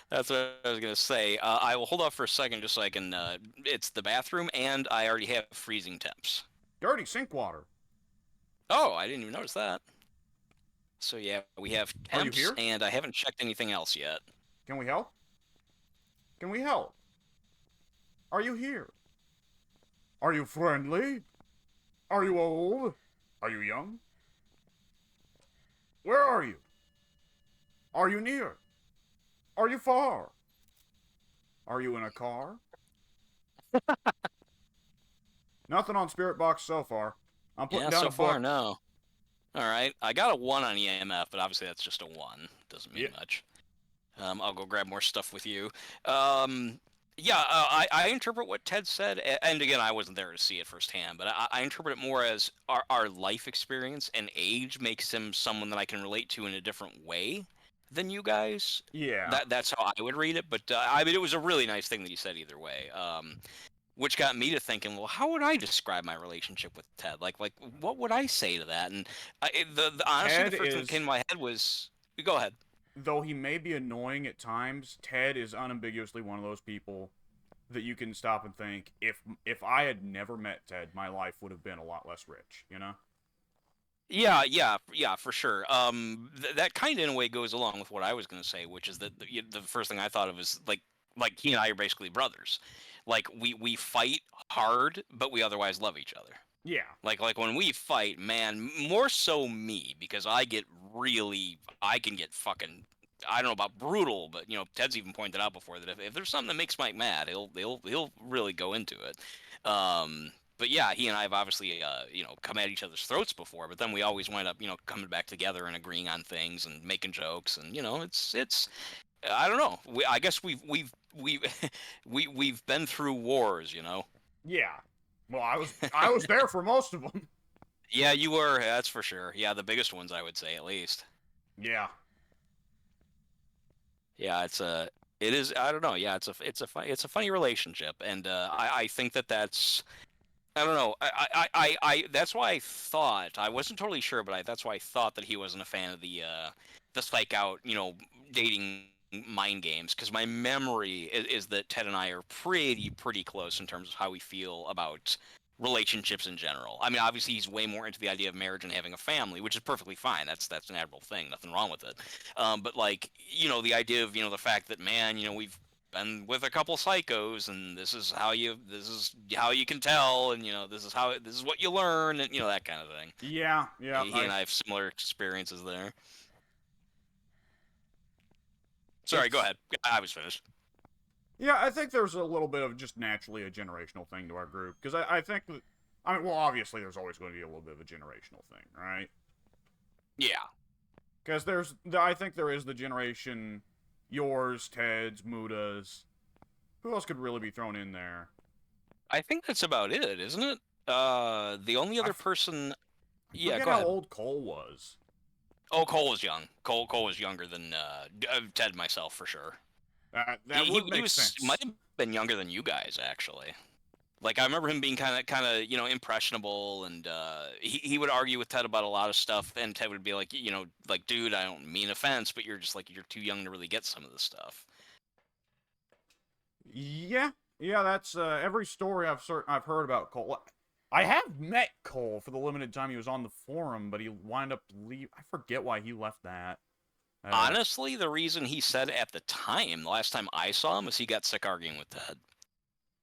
That's what I was going to say. I will hold off for a second just so I can... it's the bathroom, and I already have freezing temps. Dirty sink water. Oh, I didn't even notice that. So yeah, we have temps, Are you here? And I haven't checked anything else yet. Can we help? Can we help? Are you here? Are you friendly? Are you old? Are you young? Where are you? Are you near? Are you far? Are you in a car? Nothing on Spirit Box so far. I'm putting Yeah, down so a far, book. no. All right, I got a 1 on EMF, but obviously that's just a 1. Doesn't Yeah, mean much. I'll go grab more stuff with you. Um, yeah, I interpret what Ted said, and again, I wasn't there to see it firsthand, but I interpret it more as our life experience and age makes him someone that I can relate to in a different way than you guys. yeah. That's how I would read it, but I mean, it was a really nice thing that you said either way. Which got me to thinking, well, how would I describe my relationship with Ted? Like, what would I say to that? And honestly, the Ted first thing that came is, to my head was, go ahead. though he may be annoying at times, Ted is unambiguously one of those people that you can stop and think, if I had never met Ted, my life would have been a lot less rich, you know? Yeah, for sure. That kind of in a way goes along with what I was going to say, which is that the first thing I thought of is like he and I are basically brothers. Like we fight hard, but we otherwise love each other. Yeah. Like when we fight, man, more so me because I can get fucking I don't know about brutal, but you know Ted's even pointed out before that if there's something that makes Mike mad, he'll really go into it. But yeah, he and I have obviously come at each other's throats before, but then we always wind up coming back together and agreeing on things and making jokes, and it's I don't know. I guess we've we've been through wars, you know. Yeah. Well, I was there for most of them. Yeah, you were. That's for sure. Yeah, the biggest ones I would say at least. Yeah. Yeah, it is. I don't know. Yeah, it's a funny relationship, and I think that's. I don't know. That's why I thought I wasn't totally sure, but that's why I thought that he wasn't a fan of the psych out, dating mind games, because my memory is that Ted and I are pretty close in terms of how we feel about relationships in general. I mean, obviously he's way more into the idea of marriage and having a family, which is perfectly fine. That's an admirable thing. Nothing wrong with it. But like, the idea of the fact that man, we've been with a couple psychos, and this is how you can tell, and this is what you learn, and that kind of thing. Yeah. Yeah. He and I have similar experiences there. Sorry, go It's ahead. I was finished. Yeah, I think there's a little bit of just naturally a generational thing to our group because I think that I mean, well, obviously there's always going to be a little bit of a generational thing, right? Yeah, Because I think there is the generation, yours, Ted's, Muda's. Who else could really be thrown in there? I think that's about it, isn't it? The only I, other person. I Yeah, forget go how ahead. old Cole was. Oh, Cole was young. Cole was younger than Ted and myself for sure. That would He make might sense. have been younger than you guys actually. Like I remember him being kind of impressionable, and he would argue with Ted about a lot of stuff, and Ted would be like like dude, I don't mean offense, but you're just like you're too young to really get some of this stuff. Yeah, yeah. That's every story I've heard about Cole. I have met Cole for the limited time he was on the forum, but he wound up leave. I forget why he left that. Uh, Honestly, the reason he said at the time, the last time I saw him, was he got sick arguing with Ted.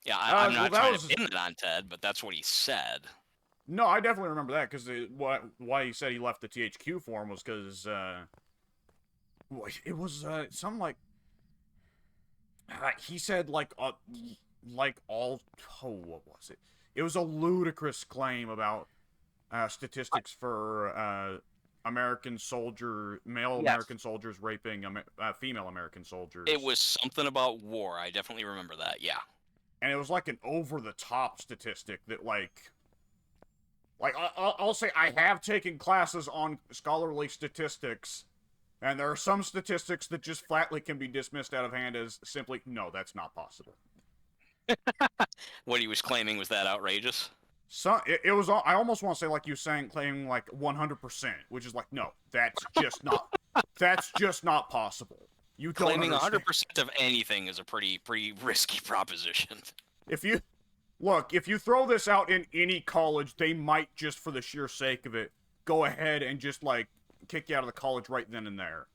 Yeah, I'm well, not that trying to was pin it on Ted, but that's what he said. no. I definitely remember that because why he said he left the THQ forum was because it was some like he said like all what was it? It was a ludicrous claim about statistics for male Yes. American soldiers raping female American It soldiers, was something about war. I definitely remember that. Yeah. and it was like an over the top statistic that I'll say I have taken classes on scholarly statistics, and there are some statistics that just flatly can be dismissed out of hand as simply no, that's not possible. What he was claiming was that outrageous. It was I almost want to say like you saying claiming like 100%, which is like no, that's just not possible. You don't Claiming understand. 100% of anything is a pretty risky proposition. If you look, if you throw this out in any college, they might just for the sheer sake of it go ahead and just like kick you out of the college right then and there.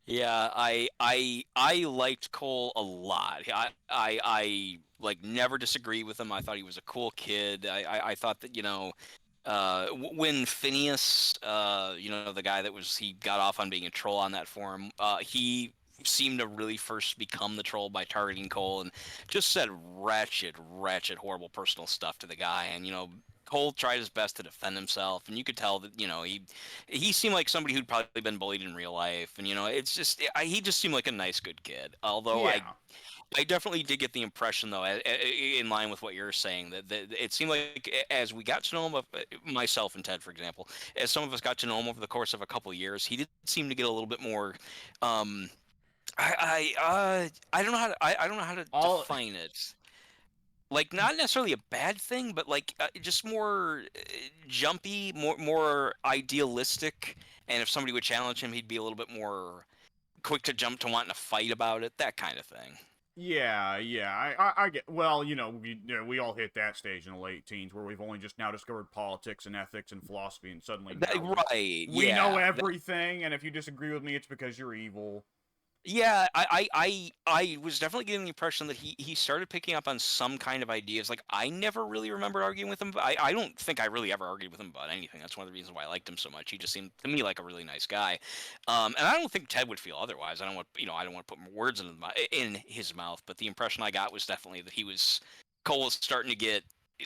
Yeah, I liked Cole a lot. I like never disagreed with him. I thought he was a cool kid. I thought that when Phineas, the guy that he got off on being a troll on that forum, he seemed to really first become the troll by targeting Cole and just said wretched, horrible personal stuff to the guy. And, Cole tried his best to defend himself, and you could tell that, he seemed like somebody who'd probably been bullied in real life. And, it's just, he just seemed like a nice, good kid. Although Yeah. I definitely did get the impression, though, in line with what you're saying, that it seemed like as we got to know him, myself and Ted, for example, as some of us got to know him over the course of a couple of years, he did seem to get a little bit more. I don't know how to I don't know how to All define it. Like, not necessarily a bad thing, but like just more jumpy, more idealistic. And if somebody would challenge him, he'd be a little bit more quick to jump to wanting to fight about it, that kind of thing. yeah. I get. Well, we all hit that stage in the late teens where we've only just now discovered politics and ethics and philosophy, and suddenly now Right? we know Yeah. everything. And if you disagree with me, it's because you're evil. Yeah, I was definitely getting the impression that he started picking up on some kind of ideas. Like, I never really remember arguing with him. But I don't think I really ever argued with him about anything. That's one of the reasons why I liked him so much. He just seemed to me like a really nice guy. And I don't think Ted would feel otherwise. I don't want to put more words in his mouth. But the impression I got was definitely that Cole was starting to get,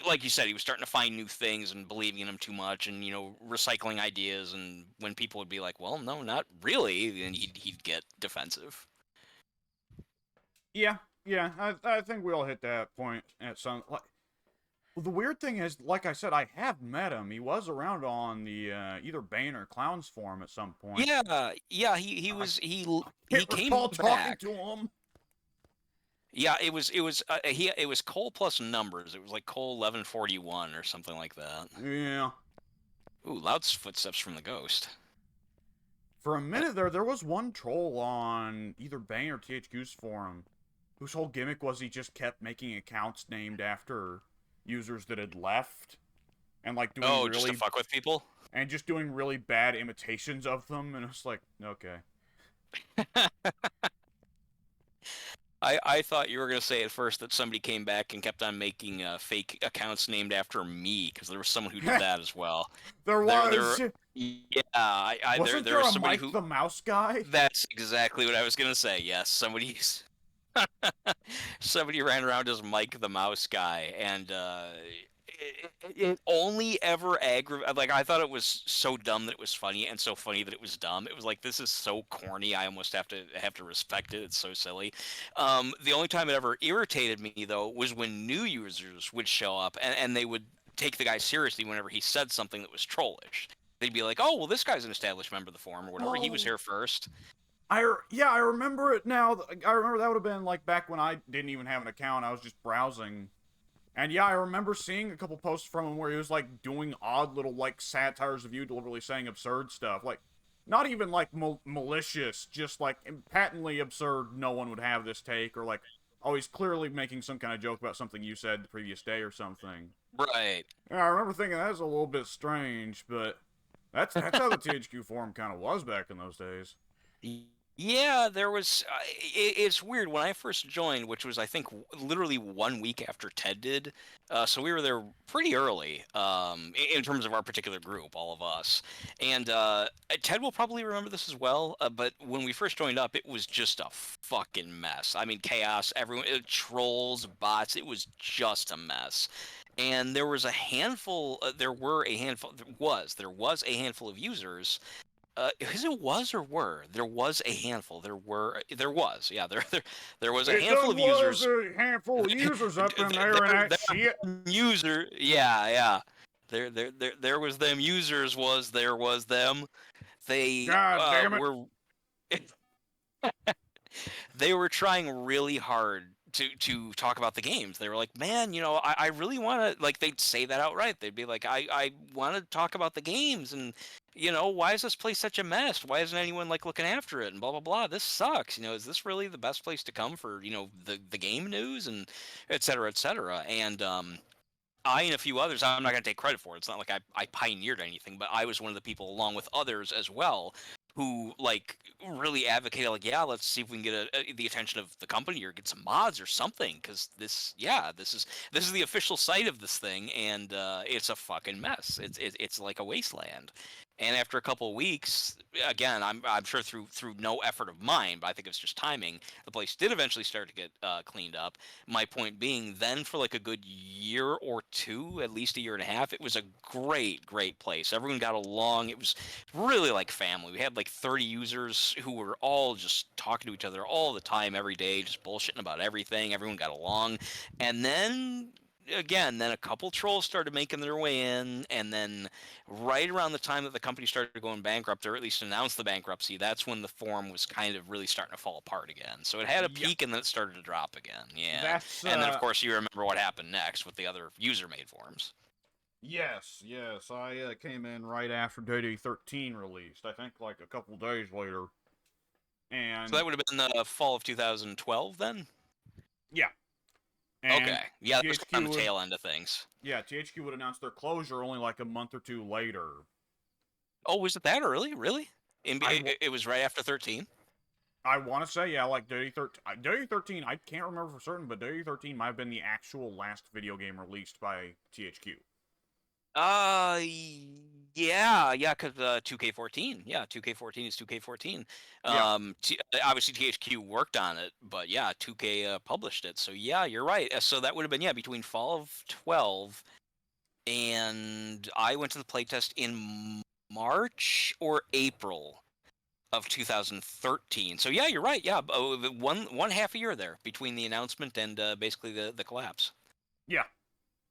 like you said, he was starting to find new things and believing in them too much, and recycling ideas. And when people would be like, "Well, no, not really," then he'd get defensive. Yeah. I think we all hit that point at some. Like, well, the weird thing is, like I said, I have met him. He was around on the either Bane or Clowns forum at some point. Yeah, he I was he can't came recall talking back. to him. Yeah, it was Cole plus numbers. It was like Cole 1141 or something like that. Yeah. Ooh, loud footsteps from the ghost. For a minute there was one troll on either Bane or THQ's forum whose whole gimmick was he just kept making accounts named after users that had left and like doing Just to really fuck with people? and just doing really bad imitations of them, and it's like, okay. I thought you were gonna say at first that somebody came back and kept on making fake accounts named after me, because there was someone who did that as well. There was. Yeah, Wasn't there there was a somebody Mike the Mouse guy? That's exactly what I was gonna say. Yes, somebody ran around as Mike the Mouse guy, and it only ever aggravated. Like, I thought it was so dumb that it was funny, and so funny that it was dumb. It was like, this is so corny. I almost have to respect it. It's so silly. The only time it ever irritated me, though, was when new users would show up and they would take the guy seriously whenever he said something that was trollish. They'd be like, "Oh, well, this guy's an established member of the forum or whatever. He was here first." I remember it now. I remember that would have been like back when I didn't even have an account. I was just browsing. And yeah, I remember seeing a couple posts from him where he was like doing odd little like satires of you, deliberately saying absurd stuff. Like, not even like malicious, just like patently absurd. No one would have this take, or like, oh, he's clearly making some kind of joke about something you said the previous day or something. Right. Yeah, I remember thinking that was a little bit strange, but that's how the THQ forum kind of was back in those days. Yeah, there was. It's weird when I first joined, which was I think literally 1 week after Ted did. So we were there pretty early, in terms of our particular group, all of us. And Ted will probably remember this as well. But when we first joined up, it was just a fucking mess. I mean, chaos. Everyone, trolls, bots. It was just a mess. And there was a handful. There were a handful. There was a handful of users. Is it was or were? There was a handful. There was. Yeah, there was a handful of users. There was a handful of users up in there and that shit. User, yeah. There was them users. There was them. They God damn it. were. They were trying really hard to talk about the games. They were like, man, I really want to, like, they'd say that outright. They'd be like, I want to talk about the games, and why is this place such a mess? Why isn't anyone like looking after it, and blah blah blah? This sucks. Is this really the best place to come for the game news, and et cetera, et cetera. And I and a few others, I'm not going to take credit for it. It's not like I pioneered anything, but I was one of the people, along with others as well, who like really advocated like, yeah, let's see if we can get the attention of the company or get some mods or something, because this is the official site of this thing, and it's a fucking mess. It's like a wasteland. And after a couple of weeks, again, I'm sure through no effort of mine, but I think it's just timing. The place did eventually start to get cleaned up. My point being, then for like a good year or two, at least a year and a half, it was a great place. Everyone got along. It was really like family. We had like 30 users who were all just talking to each other all the time, every day, just bullshitting about everything. Everyone got along. And then again, then a couple trolls started making their way in, and then right around the time that the company started going bankrupt, or at least announced the bankruptcy, that's when the forum was kind of really starting to fall apart again. So it had a Yeah, peak and then it started to drop again. Yeah. that's And then of course you remember what happened next with the other user made forums. yes. I came in right after Day 13 released. I think like a couple days later, So and that would have been the fall of 2012 then? yeah, and Okay. Yeah, that was on THQ the would tail end of things. yeah THQ would announce their closure only like a month or two later. Oh, was it that early? Really? I It was right after 13? I want to say, yeah, like Day 13, I can't remember for certain, but Day 13 might have been the actual last video game released by THQ. Uh, yeah, because 2K14. Yeah, 2K14 is 2K14. Yeah, Obviously THQ worked on it, but yeah, 2K published it. So yeah, you're right. So that would have been, yeah, between fall of 12, and I went to the playtest in March or April of 2013. So yeah, you're right. Yeah, one half a year there between the announcement and basically the collapse. yeah.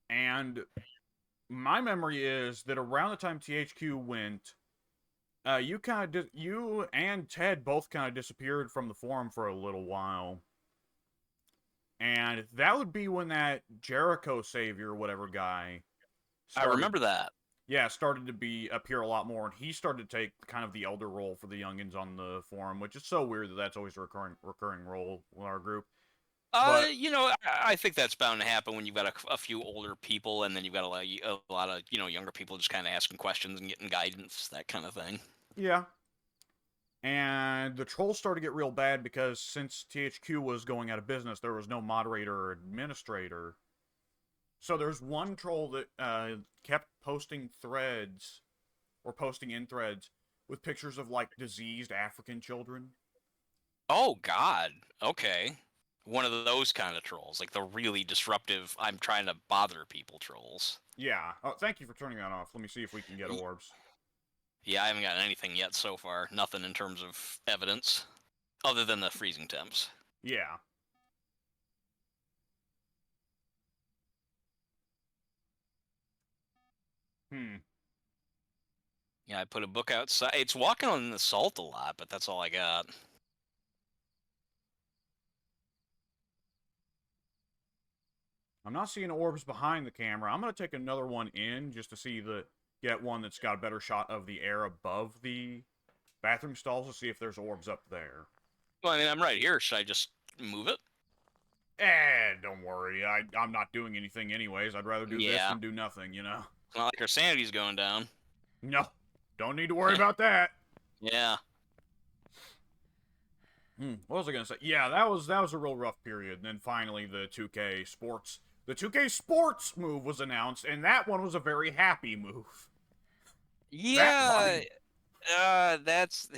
And my memory is that around the time THQ went, you and Ted both kind of disappeared from the forum for a little while, and that would be when that Jericho Savior, whatever guy, I started. remember that. Yeah, started to be appear a lot more, and he started to take kind of the elder role for the youngins on the forum, which is so weird that that's always a recurring role in our group. But I think that's bound to happen when you've got a few older people, and then you've got a lot of younger people just kind of asking questions and getting guidance, that kind of thing. yeah, and the trolls started to get real bad because since THQ was going out of business, there was no moderator or administrator. So there's one troll that kept posting threads or posting in threads with pictures of like diseased African children. Oh God. Okay. One of those kind of trolls, like the really disruptive, I'm trying to bother people trolls. Yeah. Oh, thank you for turning that off. Let me see if we can get orbs. Yeah, I haven't gotten anything yet so far. Nothing in terms of evidence, other than the freezing temps. Yeah. Hmm. Yeah, I put a book outside. It's walking on the salt a lot, but that's all I got. I'm not seeing orbs behind the camera. I'm gonna take another one in just to see get one that's got a better shot of the air above the bathroom stalls to see if there's orbs up there. Well, I mean, I'm right here. Should I just move it? Don't worry. I'm not doing anything anyways. I'd rather do this Yeah. than do nothing, you know? It's not like our sanity's going down. No. Don't need to worry about that. Yeah. What was I gonna say? Yeah, that was a real rough period. And then finally the 2K Sports move was announced, and that one was a very happy move. That Yeah. one. That's.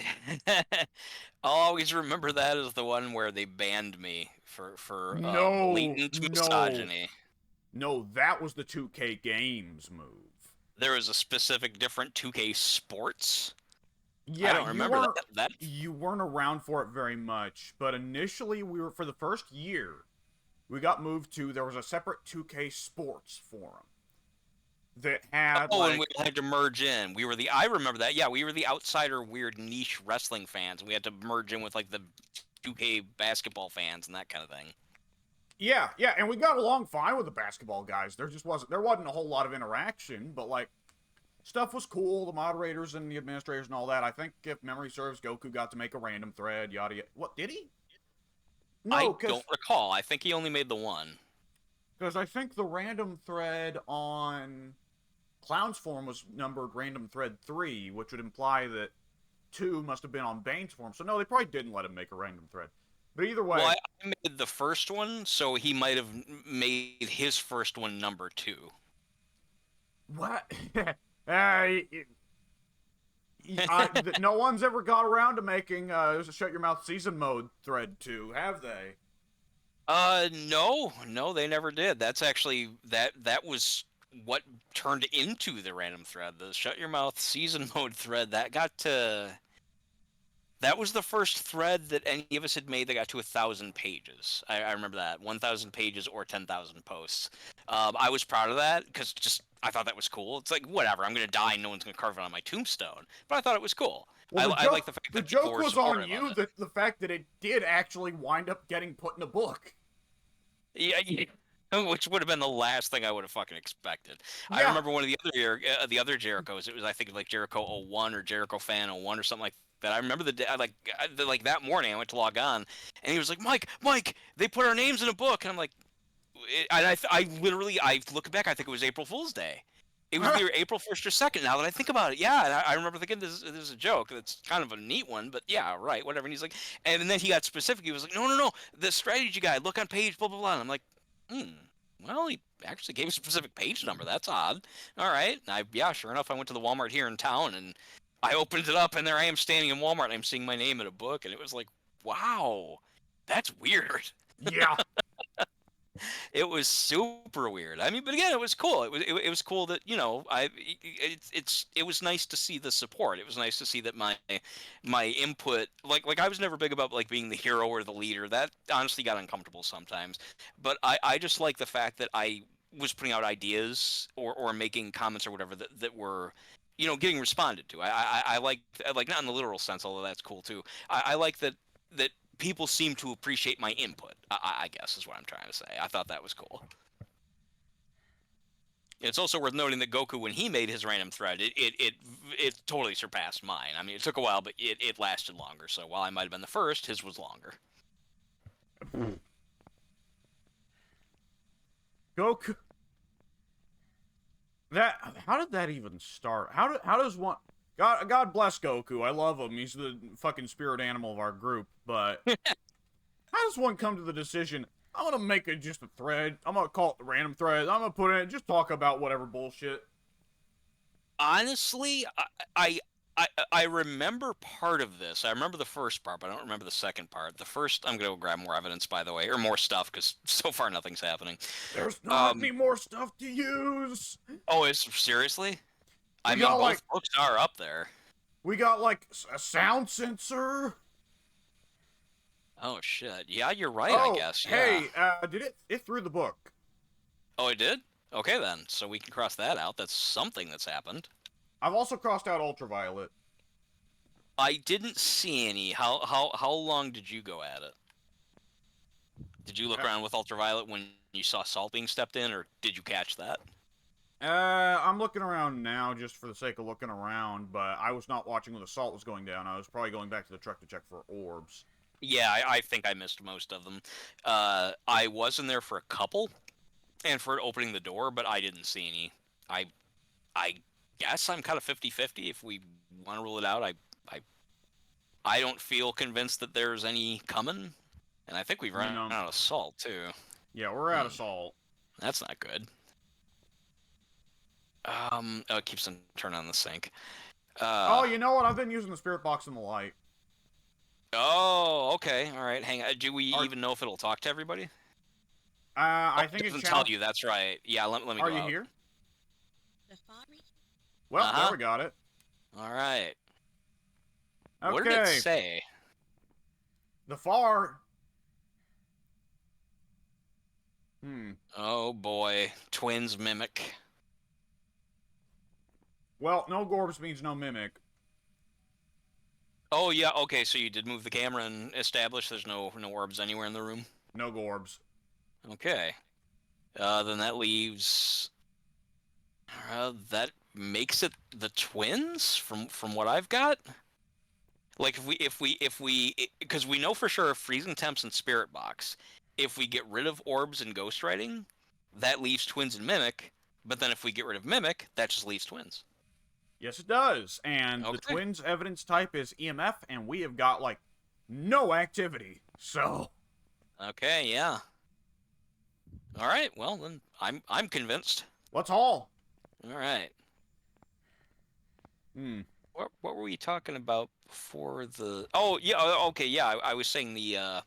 I'll always remember that as the one where they banned me for No, blatant no, misogyny. no, that was the 2K Games move. There was a specific different 2K Sports. I Yeah, don't remember that. That you weren't around for it very much, but initially we were for the first year, we got moved to there was a separate 2K Sports forum that had Oh, and we like had to merge in. I remember that. Yeah, we were the outsider, weird niche wrestling fans. We had to merge in with like the 2K basketball fans and that kind of thing. yeah, and we got along fine with the basketball guys. There wasn't a whole lot of interaction, but like stuff was cool. The moderators and the administrators and all that. I think if memory serves, Goku got to make a random thread. Yada yada. What did he? No, I don't recall. I think he only made the one. because I think the random thread on Clown's forum was numbered random thread 3, which would imply that 2 must have been on Bane's form. So no, they probably didn't let him make a random thread. But either Well, way, I made the first one, so he might have made his first one number 2. what? No one's ever got around to making Shut Your Mouth season mode thread 2, have they? No, they never did. That's actually that was what turned into the random thread, the Shut Your Mouth season mode thread. That was the first thread that any of us had made that got to 1,000 pages. I remember that, 1,000 pages or 10,000 posts. I was proud of that because just I thought that was cool. It's like whatever, I'm gonna die, and no one's gonna carve it on my tombstone. But I thought it was cool. Well, I like the fact the that people joke were was on supportive you, of it. the fact that it did actually wind up getting put in a book. Yeah, which would have been the last thing I would have fucking expected. I Yeah. remember one of the other Jerichos. It was I think like Jericho 01 or Jericho Fan 01 or something like that. I remember the day like that morning I went to log on, and he was like, Mike, they put our names in a book, and I'm like, I literally I look back, I think it was April Fool's Day. It was either April 1st or 2nd. Now that I think about it, yeah, and I remember thinking this is a joke. That's kind of a neat one, but yeah, right, whatever. And he's like, and then he got specific. He was like, no, the strategy guide. Look on page blah blah blah. And I'm like, well, he actually gave a specific page number. That's odd. All right, yeah, sure enough, I went to the Walmart here in town and I opened it up, and there I am standing in Walmart. And I'm seeing my name in a book, and it was like, wow, that's weird. Yeah. It was super weird. I mean, but again, it was cool. It was cool that it was nice to see the support. It was nice to see that my input, like I was never big about like being the hero or the leader. That honestly got uncomfortable sometimes. But I just like the fact that I was putting out ideas or making comments or whatever that were getting responded to. I like not in the literal sense, although that's cool too. I like that people seem to appreciate my input. I guess is what I'm trying to say. I thought that was cool. It's also worth noting that Goku, when he made his random thread, it totally surpassed mine. I mean, it took a while, but it lasted longer. So while I might have been the first, his was longer. Goku. How did that even start? How does one? God bless Goku. I love him. He's the fucking spirit animal of our group. But how does one come to the decision? I'm gonna make it just a thread. I'm gonna call it the random thread. I'm gonna put in just talk about whatever bullshit. Honestly, I remember part of this. I remember the first part, but I don't remember the second part. The first, I'm gonna go grab more evidence, by the way, or more stuff, because so far nothing's happening. There's not any more stuff to use. Oh, seriously? I mean, both books are up there. We got like a sound sensor. Oh shit! Yeah, you're right. I guess. Hey, yeah. did it threw the book? Oh, it did. Okay then, so we can cross that out. That's something that's happened. I've also crossed out ultraviolet. I didn't see any. How long did you go at it? Did you look around with ultraviolet when you saw salt being stepped in, or did you catch that? I'm looking around now just for the sake of looking around, but I was not watching when the salt was going down. I was probably going back to the truck to check for orbs. Yeah, I think I missed most of them. I was in there for a couple, and for opening the door, but I didn't see any. I guess I'm kind of 50-50 if we want to rule it out. I don't feel convinced that there's any coming, and I think we've run out of salt too. Yeah, we're out of salt. That's not good. Oh, it keeps on turning on the sink. Oh, you know what? I've been using the spirit box and the light. Oh, okay. All right. Hang on. Do we even know if it'll talk to everybody? I think it doesn't tell you. That's right. Yeah, let me go Are you out. here? Well, there we got it. All right. Okay. What did it say? The far. Oh boy, twins mimic. Well, no Gorbs means no mimic. Oh yeah, okay. So you did move the camera and establish there's no orbs anywhere in the room. No Gorbs. Okay. Then that leaves. That makes it the twins from what I've got. Like if we because we know for sure freezing temps and spirit box. If we get rid of orbs and ghostwriting, that leaves twins and mimic. But then if we get rid of mimic, that just leaves twins. Yes, it does. And the Okay. twins' evidence type is EMF, and we have got, like, no activity. So, Okay, yeah. All right. Well, then I'm convinced. let's haul. All right. Hmm. What were we talking about before the? Oh yeah. Okay. Yeah. I was saying the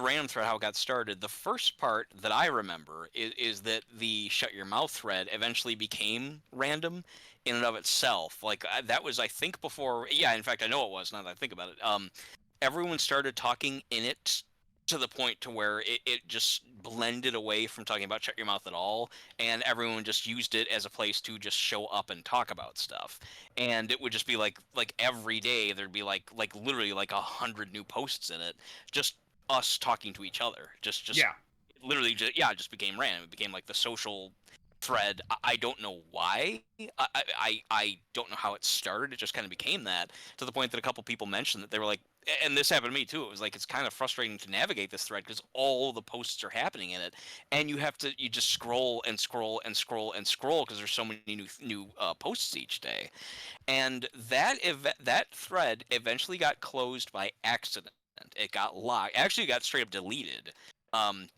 random thread, how it got started. The first part that I remember is that the shut your mouth thread eventually became random in and of itself. Like that was, I think, before. Yeah, in fact, I know it was. Now that I think about it, everyone started talking in it to the point to where it just blended away from talking about shut your mouth at all, and everyone just used it as a place to just show up and talk about stuff. And it would just be like every day there'd be like literally like 100 new posts in it, just us talking to each other. Just Yeah. literally just, yeah, it just became random. It became like the social thread. I don't know why. I don't know how it started. It just kind of became that, to the point that a couple people mentioned that they were like, and this happened to me too. It was like it's kind of frustrating to navigate this thread because all the posts are happening in it, and you just scroll and scroll and scroll and scroll because there's so many new posts each day. And that thread eventually got closed by accident. It got locked. Actually, it got straight up deleted. Um,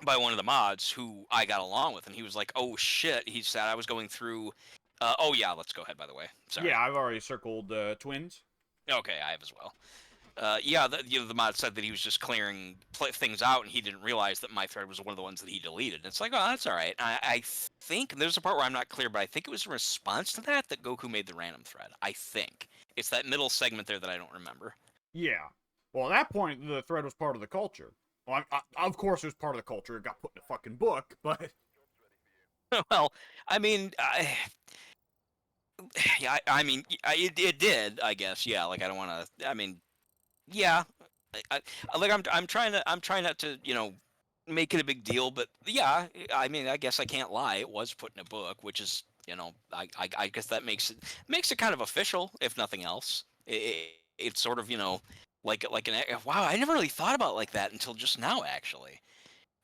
by one of the mods who I got along with, and he was like, "Oh shit!" He said, "I was going through." Oh yeah, let's go ahead. By the way, sorry. Yeah, I've already circled twins. Okay, I have as well. Yeah, the mod said that he was just clearing things out, and he didn't realize that my thread was one of the ones that he deleted. It's like, oh, that's all right. I think there's a part where I'm not clear, but I think it was in response to that Goku made the random thread. I think it's that middle segment there that I don't remember. Yeah. Well, at that point, the thread was part of the culture. Well, of course, it was part of the culture. It got put in a fucking book, but Well, I mean, yeah, I mean, it did, I guess. Yeah, like I don't want to. I mean, yeah, like I'm trying not to, make it a big deal, but yeah, I mean, I guess I can't lie. It was put in a book, which is, I guess that makes it kind of official, if nothing else. It's sort of, like an wow. I never really thought about it like that until just now, actually.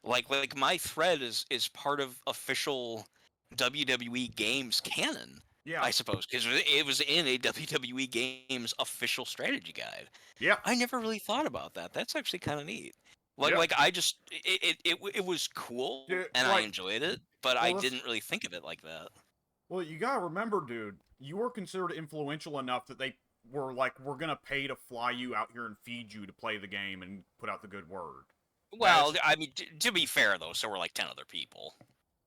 Like my thread is part of official WWE games canon, yeah. I suppose, because it was in a WWE games official strategy guide. Yeah. I never really thought about that. That's actually kind of neat. Like Yeah. like I just it was cool Dude, and I like, enjoyed it, but I well, this, didn't really think of it like that. well, you gotta remember, dude, you were considered influential enough that they were like, we're gonna pay to fly you out here and feed you to play the game and put out the good word. Well, That's I mean, to be fair though, so were like 10 other people.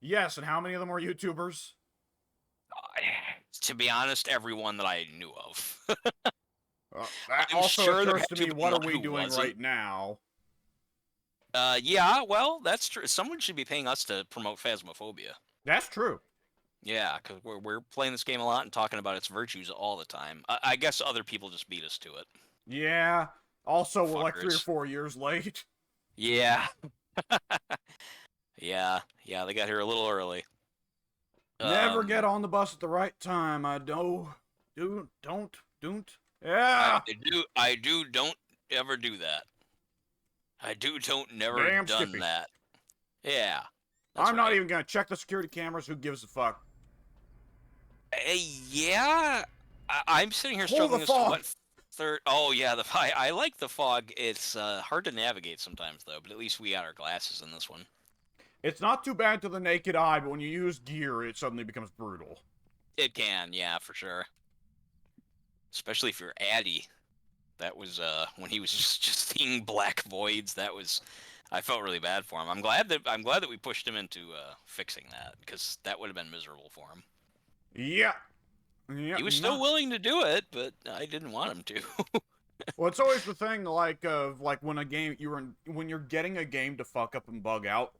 yes, and how many of them are YouTubers? To be honest, everyone that I knew of. That I'm also sure there occurs had to to me. have been What are one we who doing wasn't. right now? Yeah, well, that's true. Someone should be paying us to promote Phasmophobia. That's true. Yeah, because we're playing this game a lot and talking about its virtues all the time. I guess other people just beat us to it. Yeah. Also, we're like 3 or Fuckers. 4 years late. Yeah. Yeah, they got here a little early. Never get Um, on the bus at the right time. I don't. Don't. I, Yeah. don't ever do that. Don't never Damn done Skippy. that. Yeah, that's I'm not right. even gonna check the security cameras. Who gives a fuck? Yeah, I'm sitting here Pull the struggling as to fog. what third. Oh yeah, I like the fog. It's hard to navigate sometimes though, but at least we got our glasses in this one. It's not too bad to the naked eye, but when you use gear, it suddenly becomes brutal. It can, yeah, for sure. Especially if you're Addy. That was when he was just seeing black voids. That was, I felt really bad for him. I'm glad that we pushed him into fixing that because that would have been miserable for him. Yeah. Yeah. He was still Not. willing to do it, but I didn't want him to. Well, it's always the thing, like of like when a game when you're getting a game to fuck up and bug out,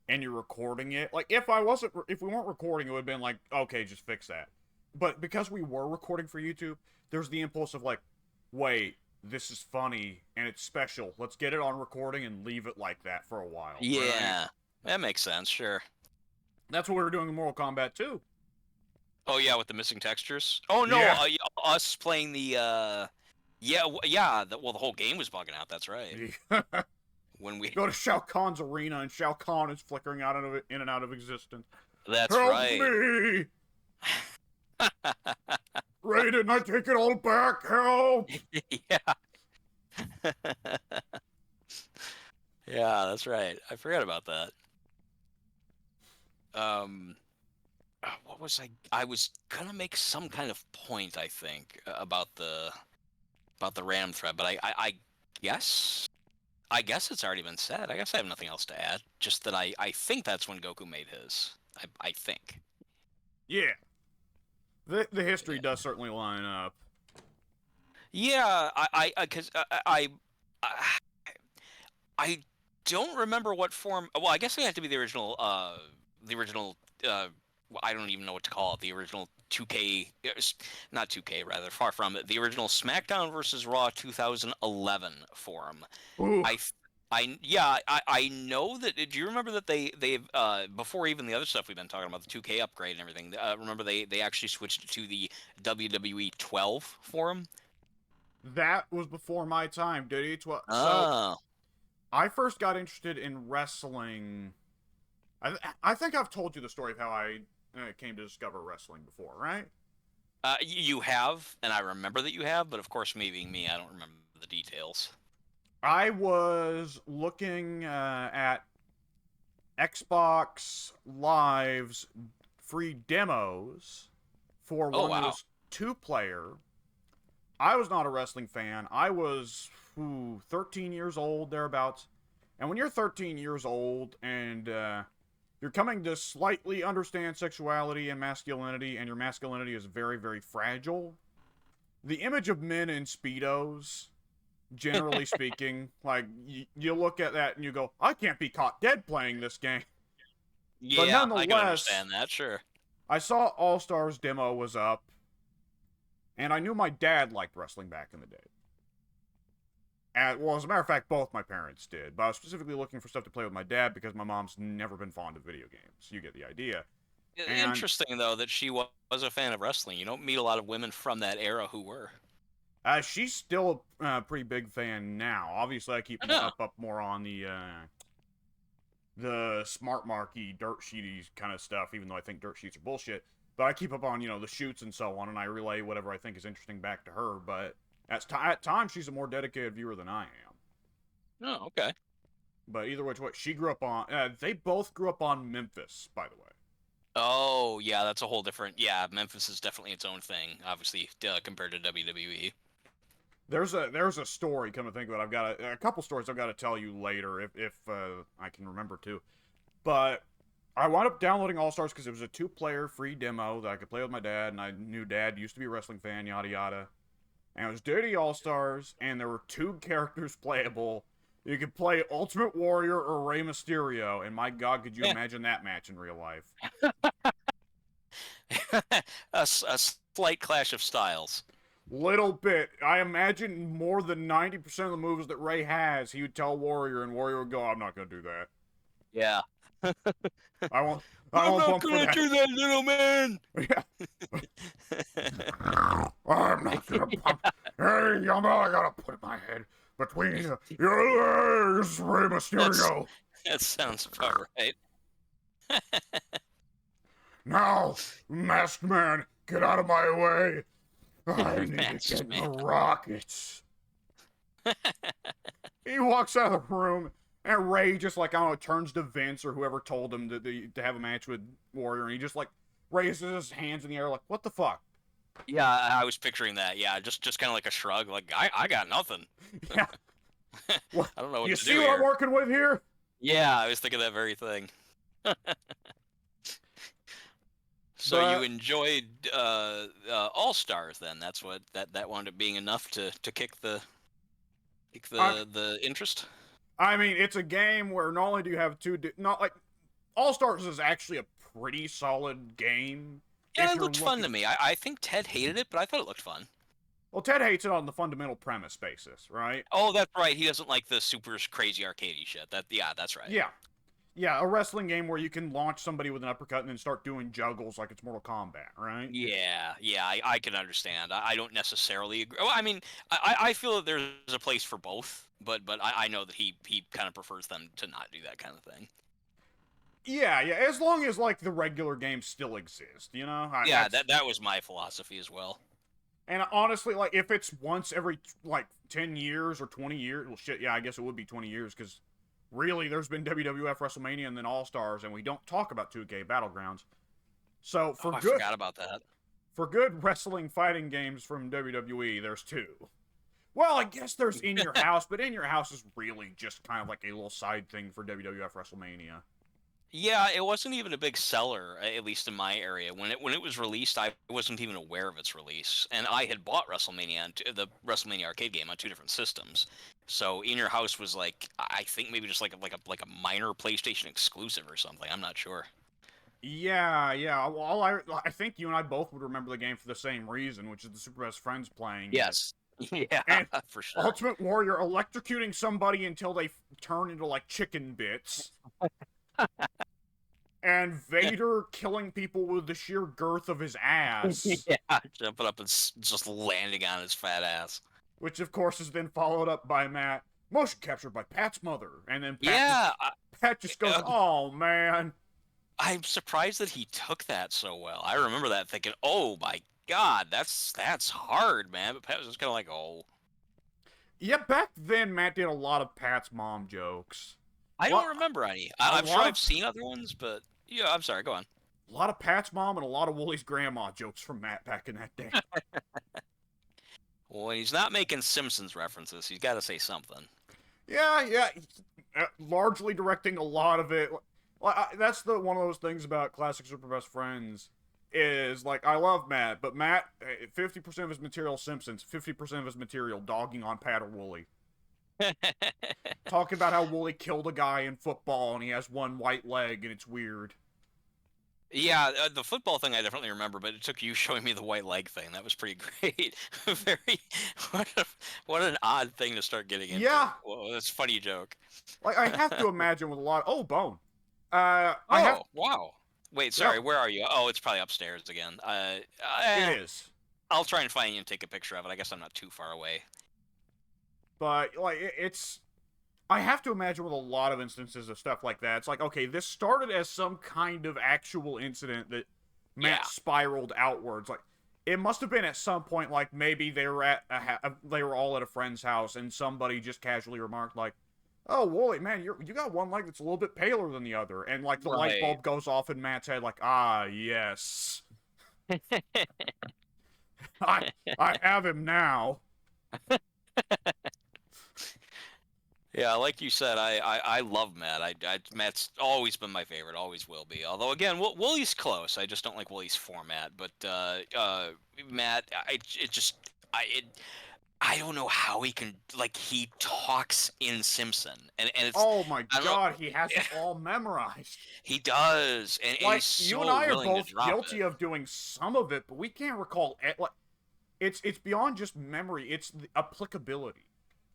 and you're recording it. Like if we weren't recording, it would have been like, okay, just fix that. But because we were recording for YouTube, there's the impulse of like, wait, this is funny and it's special. Let's get it on recording and leave it like that for a while. Right? Yeah, that makes sense. Sure. That's what we were doing in Mortal Kombat 2. Oh yeah, with the missing textures. Oh no, Yeah. yeah, us playing the yeah, yeah. Well, the whole game was bugging out. That's right. When we Go to Shao Kahn's arena and Shao Kahn is flickering out of in and out of existence. That's Help right. me! Raiden, I take it all back. Help! Yeah. Yeah, that's right. I forgot about that. What was I was gonna make some kind of point, I think, about the random thread, but I guess it's already been said. I guess I have nothing else to add. Just that I think that's when Goku made his. I think. Yeah, the history Yeah. does certainly line up. Yeah, because I I don't remember what form. Well, I guess it had to be the original. The original. Well, I don't even know what to call it. The original 2K, not 2K, rather far from it. The original SmackDown versus Raw 2011 forum. Ooh, I, I know that. Do you remember that they've before even the other stuff we've been talking about, the 2K upgrade and everything? Remember they actually switched it to the WWE 12 forum. that was before my time, dude. So Oh. I first got interested in wrestling. I think I've told you the story of how I came to discover wrestling before, right? You have, and I remember that you have, but of course, me being me, I don't remember the details. I was looking at Xbox Live's free demos for Oh one that wow. was 2-player. I was not a wrestling fan. I was 13 years old, thereabouts. And when you're 13 years old and you're coming to slightly understand sexuality and masculinity, and your masculinity is very, very fragile, the image of men in Speedos, generally speaking, like, you look at that and you go, I can't be caught dead playing this game. But Yeah, I can nonetheless, understand that. Sure. I saw All Stars demo was up, and I knew my dad liked wrestling back in the day. Well, as a matter of fact, both my parents did. But I was specifically looking for stuff to play with my dad because my mom's never been fond of video games. You get the idea. And Interesting though that she was a fan of wrestling. You don't meet a lot of women from that era who were. she's still a pretty big fan now. Obviously, I keep Oh. up more on the smart marky, dirt sheety kind of stuff, even though I think dirt sheets are bullshit. But I keep up on, the shoots and so on, and I relay whatever I think is interesting back to her. But at times, she's a more dedicated viewer than I am. Oh, okay. But either which way, she grew up on. They both grew up on Memphis, by the way. Oh, yeah, that's a whole different. Yeah, Memphis is definitely its own thing, obviously, compared to WWE. There's a story. Come to think of it, I've got a couple stories I've got to tell you later if I can remember to. But I wound up downloading All Stars because it was a 2-player free demo that I could play with my dad, and I knew Dad used to be a wrestling fan, yada yada. And it was Dirty All Stars, and there were 2 characters playable. You could play Ultimate Warrior or Rey Mysterio, and my God, could you imagine that match in real life? a slight clash of styles. Little bit. I imagine more than 90% of the moves that Ray has, he would tell Warrior, and Warrior would go, I'm not going to do that. Yeah. I won't. I'm not bump for gonna that. do that, little man. Yeah. I'm not gonna bump. Hey, Yama, I gotta put my head between your legs, Rey Mysterio. That sounds about right. Now, Masked Man, get out of my way. I need to Masked get Man. the rockets. He walks out of the room, and Ray just, like, I don't know, turns to Vince or whoever told him to have a match with Warrior, and he just, like, raises his hands in the air like, what the fuck? Yeah, I was picturing that. Yeah, just kind of like a shrug, like I got nothing. Yeah. I don't know what You to see do what I'm here. working with here? Yeah, I was thinking that very thing. So But you enjoyed All Stars then? That's what that wound up being enough to kick the the interest. I mean, it's a game where not only do you have not like All Stars is actually a pretty solid game. Yeah, If it you're looked fun looking, to me. I think Ted hated it, but I thought it looked fun. well, Ted hates it on the fundamental premise basis, right? Oh, that's right. He doesn't like the super crazy arcadey shit. Yeah, that's right. Yeah, a wrestling game where you can launch somebody with an uppercut and then start doing juggles like it's Mortal Kombat, right? Yeah, I can understand. I don't necessarily agree. Well, I mean, I feel that there's a place for both, but I know that he kind of prefers them to not do that kind of thing. Yeah, as long as like the regular games still exist, Yeah, that was my philosophy as well. And honestly, like, if it's once every, like, 10 years or 20 years, well, shit, yeah, I guess it would be 20 years, because really, there's been WWF WrestleMania and then All-Stars, and we don't talk about 2K Battlegrounds. So, Oh, I forgot about that. for good wrestling fighting games from WWE, there's two. Well, I guess there's In Your House, but In Your House is really just kind of like a little side thing for WWF WrestleMania. Yeah, it wasn't even a big seller, at least in my area. When it was released, I wasn't even aware of its release, and I had bought WrestleMania the WrestleMania arcade game on two different systems. So In Your House was like, I think maybe just like a minor PlayStation exclusive or something. I'm not sure. Yeah, yeah. Well, I think you and I both would remember the game for the same reason, which is the Super Best Friends playing it. Yes. Yeah, And for sure. Ultimate Warrior electrocuting somebody until they turn into like chicken bits. And Vader killing people with the sheer girth of his ass. Yeah, jumping up and just landing on his fat ass. Which, of course, is then followed up by Matt. Motion captured by Pat's mother. And then Pat just goes, oh, man. I'm surprised that he took that so well. I remember that thinking, oh my god, that's hard, man. But Pat was just kind of like, oh. Yeah, back then, Matt did a lot of Pat's mom jokes. I don't remember any. I'm sure I've seen other ones, but yeah, I'm sorry, go on. A lot of Pat's mom and a lot of Woolie's grandma jokes from Matt back in that day. Well, when he's not making Simpsons references, he's got to say something. Yeah. Largely directing a lot of it. That's one of those things about classic Super Best Friends. Is like, I love Matt, but Matt, 50% of his material Simpsons, 50% of his material dogging on Pat or Woolie. Talking about how Woolie killed a guy in football and he has one white leg and it's weird. Yeah, the football thing I definitely remember, but it took you showing me the white leg thing. That was pretty great. What an odd thing to start getting into. Yeah. Well, that's a funny joke. Like, I have to imagine with a lot of, bone. Wow. Wait, sorry, Yeah. where are you? Oh, it's probably upstairs again. It is. I'll try and find you and take a picture of it. I guess I'm not too far away. But, like, it's... I have to imagine with a lot of instances of stuff like that, it's like, okay, this started as some kind of actual incident that Matt spiraled outwards. Like, it must have been at some point, like, maybe they were they were all at a friend's house, and somebody just casually remarked, like, oh, Wooly, man, you got one leg that's a little bit paler than the other. And, like, the light bulb goes off in Matt's head, like, ah, yes. I have him now. Yeah, like you said, I love Matt. Matt's always been my favorite, always will be. Although again, Woolie's close. I just don't like Woolie's format. But Matt, I don't know how he can, like, he talks in Simpson, and it's. Oh my god, he has it all memorized. He does, and like, he's so you and I are willing both guilty of doing some of it, but we can't recall it. Like, it's beyond just memory; it's the applicability.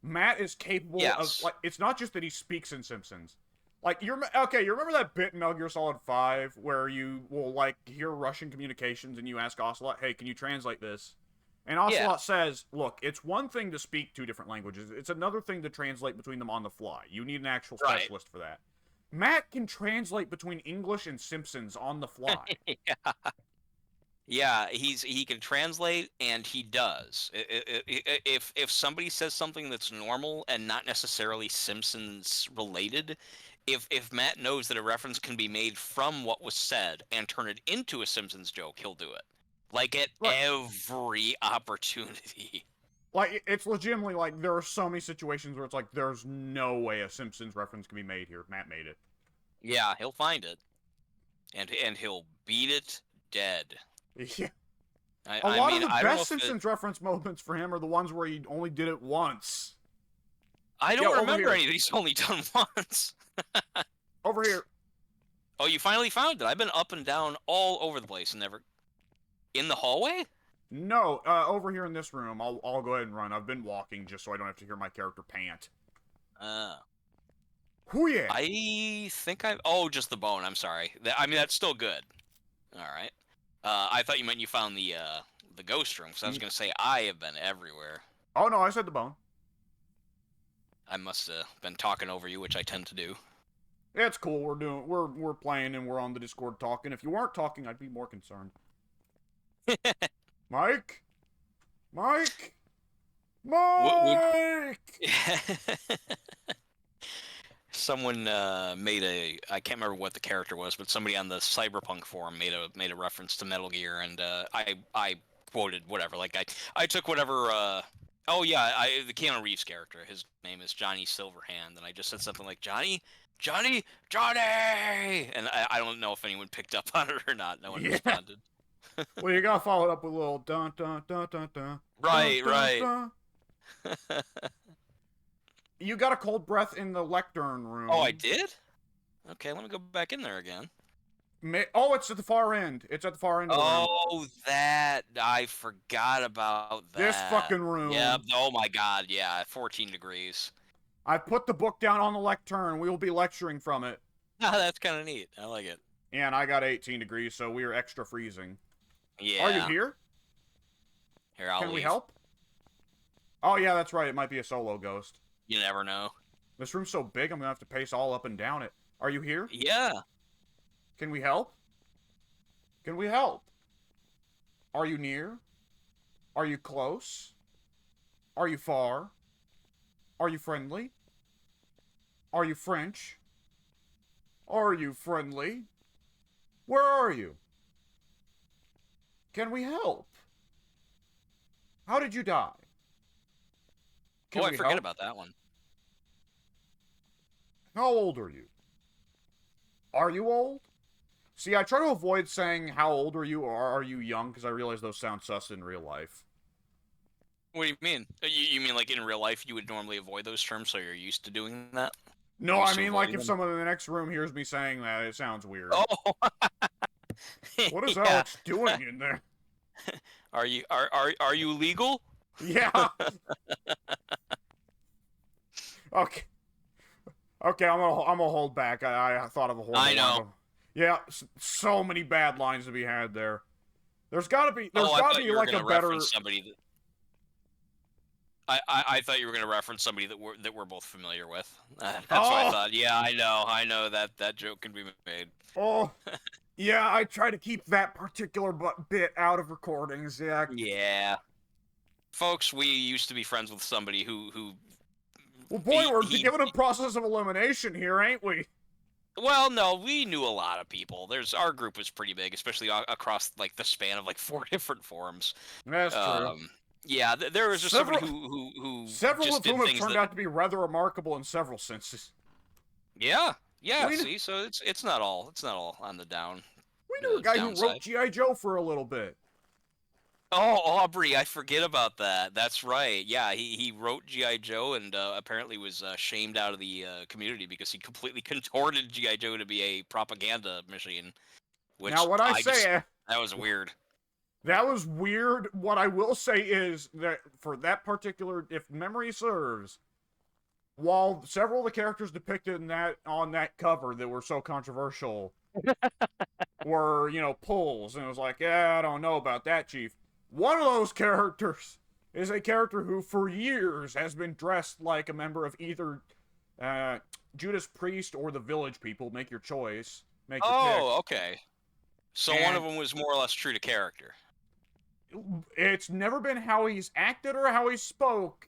Matt is capable of, like, it's not just that he speaks in Simpsons. Like, you remember that bit in Metal Gear Solid 5 where you will, like, hear Russian communications and you ask Ocelot, hey, can you translate this? And Ocelot says, look, it's one thing to speak two different languages. It's another thing to translate between them on the fly. You need an actual specialist for that. Matt can translate between English and Simpsons on the fly. Yeah, he can translate, and he does. If somebody says something that's normal and not necessarily Simpsons related, if Matt knows that a reference can be made from what was said and turn it into a Simpsons joke, he'll do it. Like, at every opportunity. Like, it's legitimately, like, there are so many situations where it's like, there's no way a Simpsons reference can be made here. Matt made it. Yeah, he'll find it. And he'll beat it dead. Yeah. A lot of the best Simpsons reference moments for him are the ones where he only did it once. I don't remember any that he's only done once. Over here. Oh, you finally found it. I've been up and down all over the place and never... In the hallway? No, over here in this room. I'll go ahead and run. I've been walking just so I don't have to hear my character pant. Who yeah? I think I've... Oh, just the bone. I'm sorry. I mean, that's still good. All right. I thought you meant you found the ghost room, because I was going to say I have been everywhere. Oh, no, I said the bone. I must have been talking over you, which I tend to do. Yeah, it's cool. We're playing and we're on the Discord talking. If you weren't talking, I'd be more concerned. Mike? Mike! Would Mike! someone made a, I can't remember what the character was, but somebody on the Cyberpunk forum made a reference to Metal Gear, and I quoted whatever, like I took whatever. Oh yeah, the Keanu Reeves character, his name is Johnny Silverhand, and I just said something like Johnny, and I don't know if anyone picked up on it or not. No one Yeah. responded. Well, you gotta follow it up with a little dun dun dun dun dun. Dun, Right, dun, right. dun. You got a cold breath in the lectern room. Oh, I did? Okay, let me go back in there again. Oh, it's at the far end. It's at the far end of the room. Oh, that I forgot about This that. fucking room. Yep. Oh my God. Yeah. 14 degrees. I put the book down on the lectern. We will be lecturing from it. That's kind of neat. I like it. And I got 18 degrees, so we are extra freezing. Yeah. Are you here? Here, I'll Can leave. we help? Oh, yeah, that's right. It might be a solo ghost. You never know. This room's so big, I'm gonna have to pace all up and down it. Are you here? Yeah. Can we help? Can we help? Are you near? Are you close? Are you far? Are you friendly? Are you French? Are you friendly? Where are you? Can we help? How did you die? Can Oh, I we forget help? about that one. How old are you? Are you old? See, I try to avoid saying how old are you or are you young because I realize those sound sus in real life. What do you mean? You mean like in real life you would normally avoid those terms, so you're used to doing that? No, Used I to mean like avoiding if them? someone in the next room hears me saying that, it sounds weird. Oh. What is Yeah. Alex doing in there? Are you legal? Yeah. Okay. Okay, I'm gonna hold back. I thought of a horrible I know. line. Yeah, so many bad lines to be had there. There's gotta be I thought you were like a gonna better. reference somebody that I thought you were gonna reference somebody that we're both familiar with. That's what I Oh, thought. Yeah, I know that joke can be made. oh, yeah. I try to keep that particular bit out of recordings. Yeah. Yeah, folks, we used to be friends with somebody who Well, boy, we're he given a process of elimination here, ain't we? well, no, we knew a lot of people. Our group was pretty big, especially across like the span of like 4 different forums. That's true. Yeah, there was just somebody Several, who several just of did whom have things turned that. out to be rather remarkable in several senses. Yeah, yeah. We See, so it's not all on the knew a guy who wrote downside. GI Joe for a little bit. Oh, Aubrey, I forget about that. That's right. Yeah, he wrote G.I. Joe and apparently was shamed out of the community because he completely contorted G.I. Joe to be a propaganda machine. Now, Which what I say, that was weird. that was weird. What I will say is that for that particular, if memory serves, while several of the characters depicted in that on that cover that were so controversial were, pulls, and it was like, yeah, I don't know about that, Chief. One of those characters is a character who, for years, has been dressed like a member of either Judas Priest or the Village People. Make your choice. Make your pick. Oh, okay. So one of them was more or less true to character. It's never been how he's acted or how he spoke,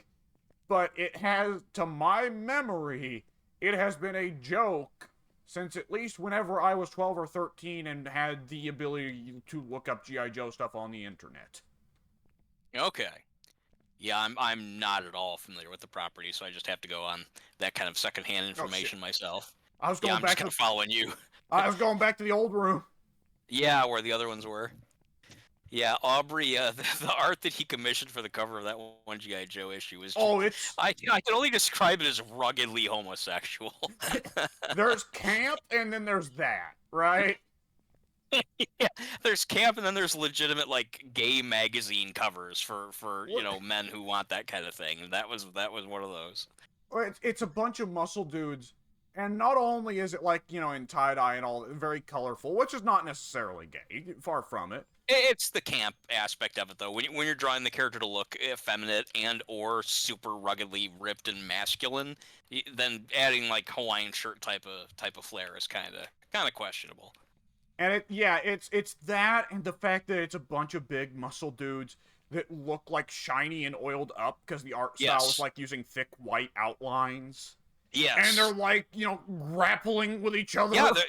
but it has, to my memory, it has been a joke since at least whenever I was 12 or 13 and had the ability to look up G.I. Joe stuff on the internet. Okay. Yeah, I'm not at all familiar with the property, so I just have to go on that kind of secondhand information myself. I was Yeah, going I'm back just kind of following you. I was going back to the old room. Yeah, where the other ones were. Yeah, Aubrey, the art that he commissioned for the cover of that one G.I. Joe issue was just, Oh, it's I can only describe it as ruggedly homosexual. there's camp and then there's that, right? Yeah, there's camp and then there's legitimate like gay magazine covers for men who want that kind of thing. And that was one of those. It's a bunch of muscle dudes, and not only is it like in tie dye and all very colorful, which is not necessarily gay, far from it. It's the camp aspect of it though. When you're drawing the character to look effeminate and or super ruggedly ripped and masculine, then adding like Hawaiian shirt type of flair is kind of questionable. And it's that and the fact that it's a bunch of big muscle dudes that look like shiny and oiled up because the art style is Yes. like using thick white outlines. And they're Yes. like, grappling with each Yeah, other.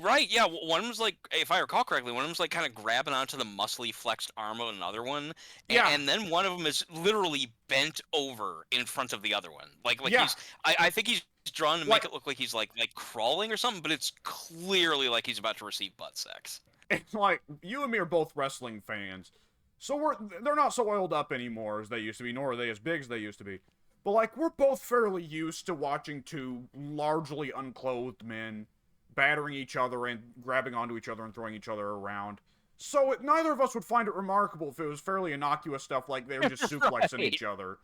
right. Yeah, one of them's like, if I recall correctly, one of them's like kind of grabbing onto the muscly flexed arm of another one, Yeah, and then one of them is literally bent over in front of the other one. Like yeah. I think he's drawn to make Like it look like he's like crawling or something, but it's clearly like he's about to receive butt sex. it's like you and me are both wrestling fans. So they're not so oiled up anymore as they used to be, nor are they as big as they used to be. But like we're both fairly used to watching two largely unclothed men battering each other and grabbing onto each other and throwing each other around. So neither of us would find it remarkable if it was fairly innocuous stuff like they were just suplexing Right. each other.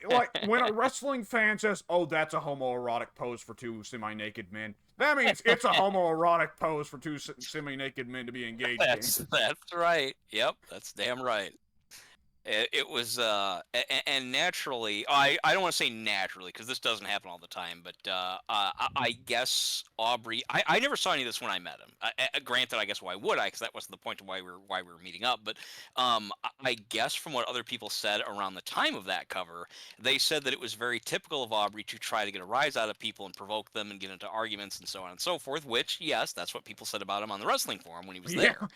Like when a wrestling fan says, "Oh, that's a homoerotic pose for two semi-naked men," that means it's a homoerotic pose for two semi-naked men to be engaged in. That's right. Yep, that's damn right. It was, and naturally, I don't want to say naturally because this doesn't happen all the time, but I guess Aubrey, I never saw any of this when I met him. Granted, I guess why would I? Because that wasn't the point of why we were meeting up. But I guess from what other people said around the time of that cover, they said that it was very typical of Aubrey to try to get a rise out of people and provoke them and get into arguments and so on and so forth. Which, yes, that's what people said about him on the wrestling forum when he was Yeah. there.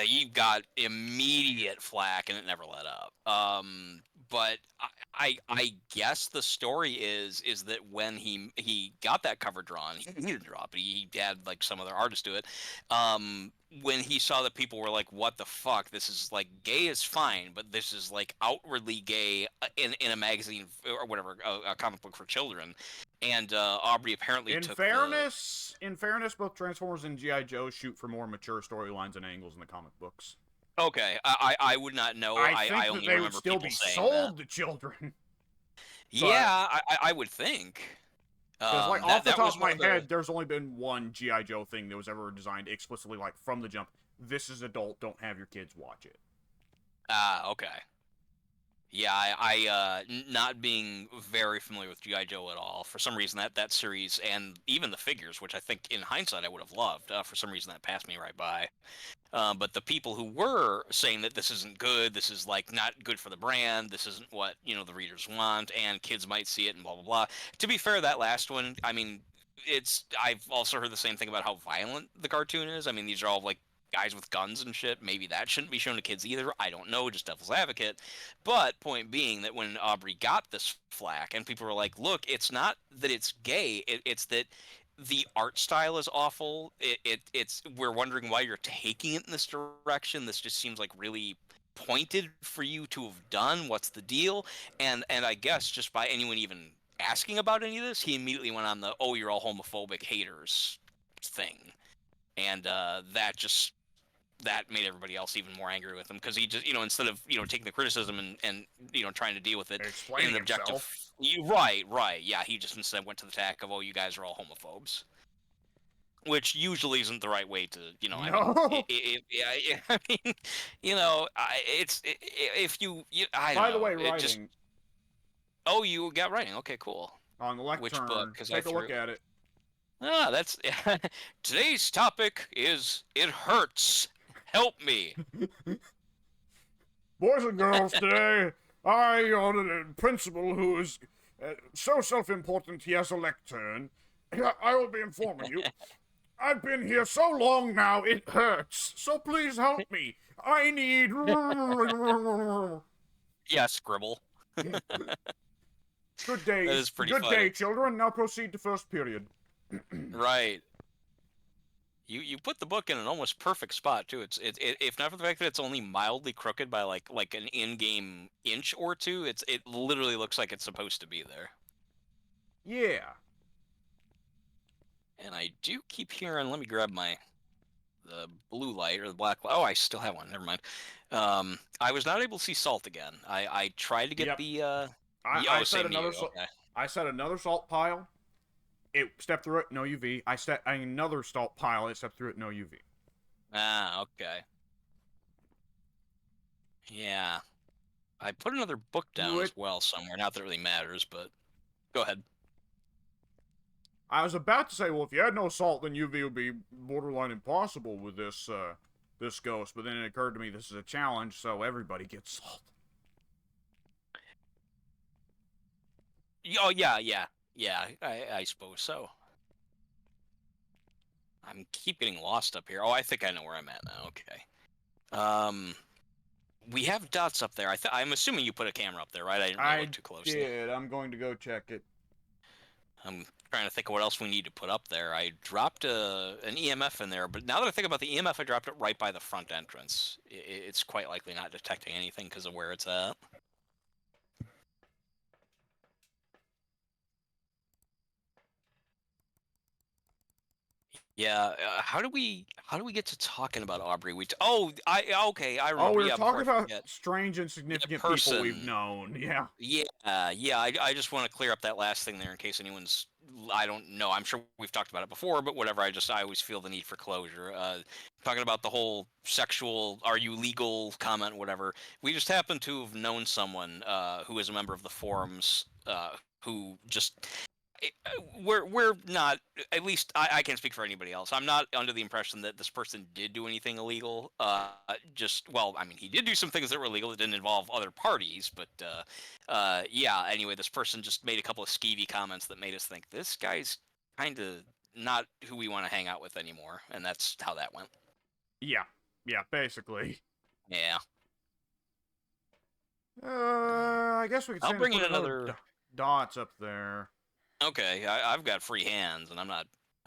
He got immediate flack and it never let up. But I guess the story is that when he got that cover drawn, he didn't draw it, but he had like some other artist do it. When he saw that people were like, "What the fuck? This is like gay is fine, but this is like outwardly gay in a magazine or whatever, a comic book for children." And Aubrey apparently In took the fairness, in fairness, both Transformers and GI Joe shoot for more mature storylines and angles in the comic books. Okay, I would not know. I I think that only they would remember still people be saying that. sold to children, but Yeah, I would think. because like off the That top was of one my of the head, there's only been one GI Joe thing that was ever designed explicitly like from the jump. This is adult. Don't have your kids watch it. okay. Yeah, not being very familiar with GI Joe at all. For some reason, that series and even the figures, which I think in hindsight I would have loved, for some reason that passed me right by. But the people who were saying that this isn't good, this is like not good for the brand, this isn't what the readers want, and kids might see it, and blah blah blah. To be fair, that last one, I mean, I've also heard the same thing about how violent the cartoon is. I mean, these are all like guys with guns and shit. Maybe that shouldn't be shown to kids either. I don't know, just devil's advocate. But point being that when Aubrey got this flack, and people were like, "Look, it's not that it's gay. It's that." The art style is awful. It's we're wondering why you're taking it in this direction. This just seems like really pointed for you to have done. What's the deal? And I guess just by anyone even asking about any of this, he immediately went on the "oh, you're all homophobic haters" thing, and that made everybody else even more angry with him because he just instead of taking the criticism and trying to deal with it in Explaining an objective. himself. Right, yeah, he just instead went to the tack of, "oh, you guys are all homophobes," which usually isn't the right way to I mean No. yeah, I mean if I don't By the know, way, it just. writing Oh, you got writing, okay, cool. on the Which book? lectern. Because I Take a threw. look at it. That's today's topic is "it hurts, help me." Boys and girls, today I on a principal who is so self-important he has a lectern. I will be informing you. I've been here so long now, it hurts. So please help me. I need. Yeah, scribble. Good day. That is pretty Good day, funny. children. Now proceed to first period. Right. You put the book in an almost perfect spot too. If not for the fact that it's only mildly crooked by like an in-game inch or two, it literally looks like it's supposed to be there. Yeah. And I do keep hearing. Let me grab the blue light or the black light. Oh, I still have one. Never mind. I was not able to see salt again. I tried to get Yep. the. I Oh, set same to you. another. Okay. I set another salt pile. It stepped through it. No UV. I set another salt pile. It stepped through it. No UV. Ah, okay. Yeah. I put another book down as well somewhere. Not that it really matters, but go ahead. I was about to say, well, if you had no salt, then UV would be borderline impossible with this ghost. But then it occurred to me this is a challenge, so everybody gets salt. Oh yeah. I suppose so. I'm keep getting lost up here. Oh, I think I know where I'm at now. Okay. We have dots up there. I'm assuming you put a camera up there, right? I didn't really look I too closely. did. I'm going to go check it. I'm trying to think of what else we need to put up there. I dropped an EMF in there, but now that I think about the EMF, I dropped it right by the front entrance. It's quite likely not detecting anything because of where it's at. Yeah, how do we get to talking about Aubrey? Okay, I Oh, remember. we were Yeah, before talking I about forget. strange and Yeah, significant people we've person. known. Yeah. Yeah. I just want to clear up that last thing there in case anyone's. I don't know. I'm sure we've talked about it before, but whatever. I always feel the need for closure. Talking about the whole sexual, are you legal comment, whatever. We just happen to have known someone who is a member of the forums who just we're not, at least I can't speak for anybody else. I'm not under the impression that this person did do anything illegal. Just, well, I mean, he did do some things that were illegal that didn't involve other parties, but yeah, anyway, this person just made a couple of skeevy comments that made us think this guy's kind of not who we want to hang out with anymore, and that's how that went. Yeah. Yeah, basically. Yeah. I guess we could I'll stand to bring in put another another. dots up there. Okay, I've got free hands, and I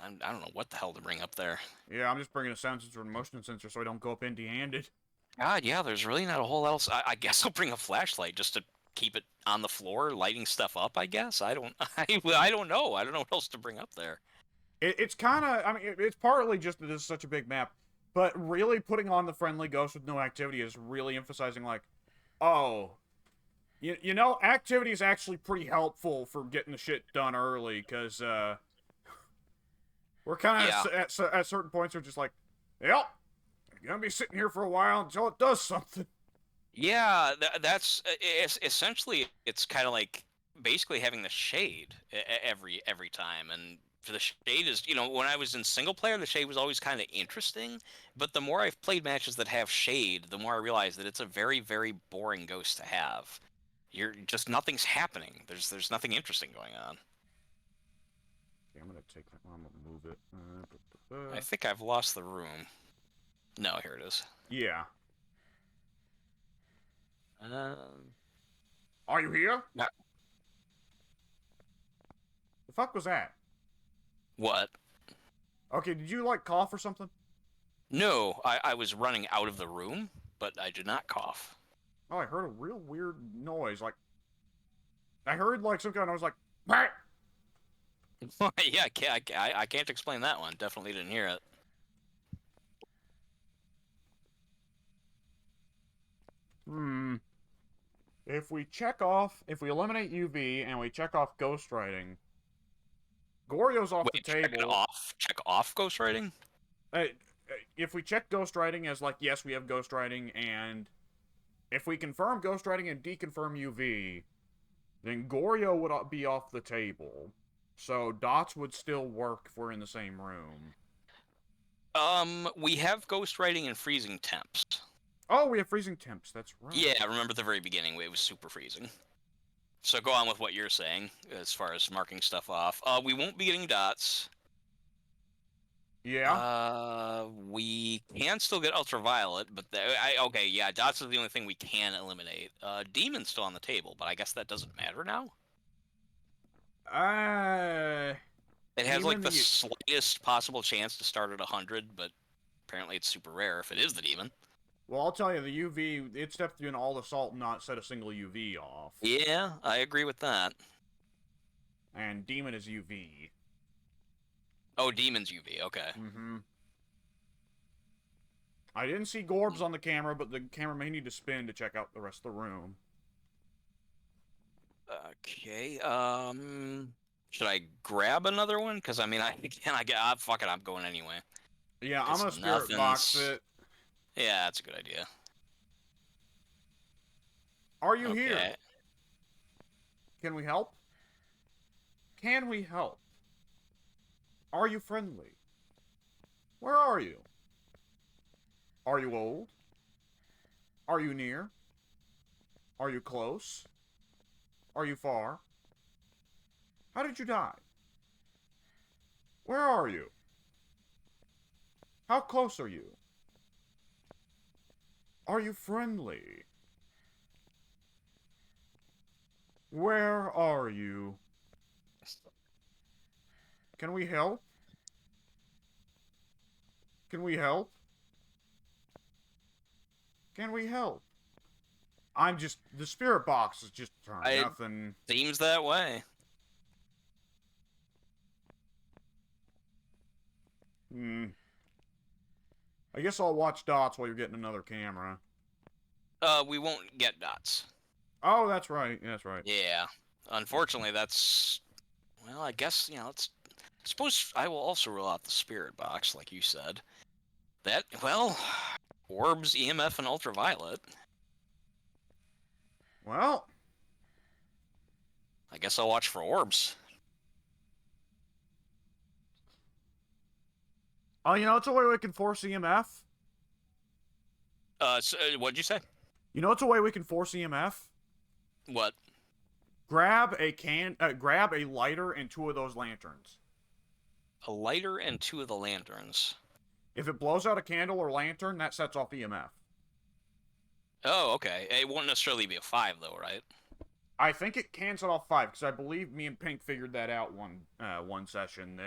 don't know what the hell to bring up there. Yeah, I'm just bringing a sound sensor and motion sensor so I don't go up empty-handed. God, yeah, there's really not a whole else. I guess I'll bring a flashlight just to keep it on the floor, lighting stuff up. I guess I don't. I don't know. I don't know what else to bring up there. It's kind of, I mean, it's partly just that this is such a big map, but really putting on the friendly ghost with no activity is really emphasizing, like, oh, you know, activity is actually pretty helpful for getting the shit done early, because, we're kind Yeah, of, at certain points, are just like, yep, you're gonna be sitting here for a while until it does something. yeah. That's essentially it's kind of like basically having the shade every time, and for the shade is, when I was in single player, the shade was always kind of interesting, but the more I've played matches that have shade, the more I realize that it's a very very boring ghost to have. You're just nothing's happening. There's nothing interesting going on. Okay, I'm gonna take that one, I'm gonna move it. I think I've lost the room. No, here it is. Yeah. Um, Are you here? yeah. The fuck was that? What? Okay, did you, like, cough or something? No, I was running out of the room, but I did not cough. Oh, I heard a real weird noise, like, I heard, like, some kind of noise, like, "Bah!" Yeah, I can't explain that one. Definitely didn't hear it. Hmm. If we eliminate UV and we check off ghostwriting, Goryo's off the Wait, table. check off ghostwriting? If we check ghostwriting as, like, yes, we have ghostwriting, and if we confirm ghostwriting and deconfirm UV, then Goryo would be off the table. So dots would still work if we're in the same room. We have ghostwriting and freezing temps. Oh, we have freezing temps. That's right. Yeah, remember at the very beginning, it was super freezing. So go on with what you're saying as far as marking stuff off. We won't be getting dots. Yeah. We can still get ultraviolet, but okay, yeah, dots is the only thing we can eliminate. Demon's still on the table, but I guess that doesn't matter now. It has like Demon. the slightest possible chance to start at 100, but apparently it's super rare if it is the demon. Well, I'll tell you, the UV, it stepped through all the salt and not set a single UV off. Yeah, I agree with that. And demon is UV. Oh, demon's UV. Okay. Mm-hmm. I didn't see Gorbs on the camera, but the camera may need to spin to check out the rest of the room. Okay. Should I grab another one? Because I mean, fuck it, I'm going anyway. Yeah, I'm gonna spirit box it. Yeah, that's a good idea. Are you here? Can we help? Can we help? Are you friendly? Where are you? Are you old? Are you near? Are you close? Are you far? How did you die? Where are you? How close are you? Are you friendly? Where are you? Can we help? Can we help? Can we help? The spirit box is just It nothing. seems that way. I guess I'll watch dots while you're getting another camera. We won't get dots. Oh, that's right. That's right. Yeah. Unfortunately, that's... Well, I guess, I suppose I will also rule out the spirit box, like you said. That, well... Orbs, EMF, and ultraviolet. Well... I guess I'll watch for orbs. Oh, it's a way we can force EMF. What'd you say? It's a way we can force EMF. What? Grab a lighter and 2 of those lanterns. A lighter and 2 of the lanterns. If it blows out a candle or lantern, that sets off EMF. Oh, okay. It won't necessarily be a 5, though, right? I think it can set off 5, because I believe me and Pink figured that out one session,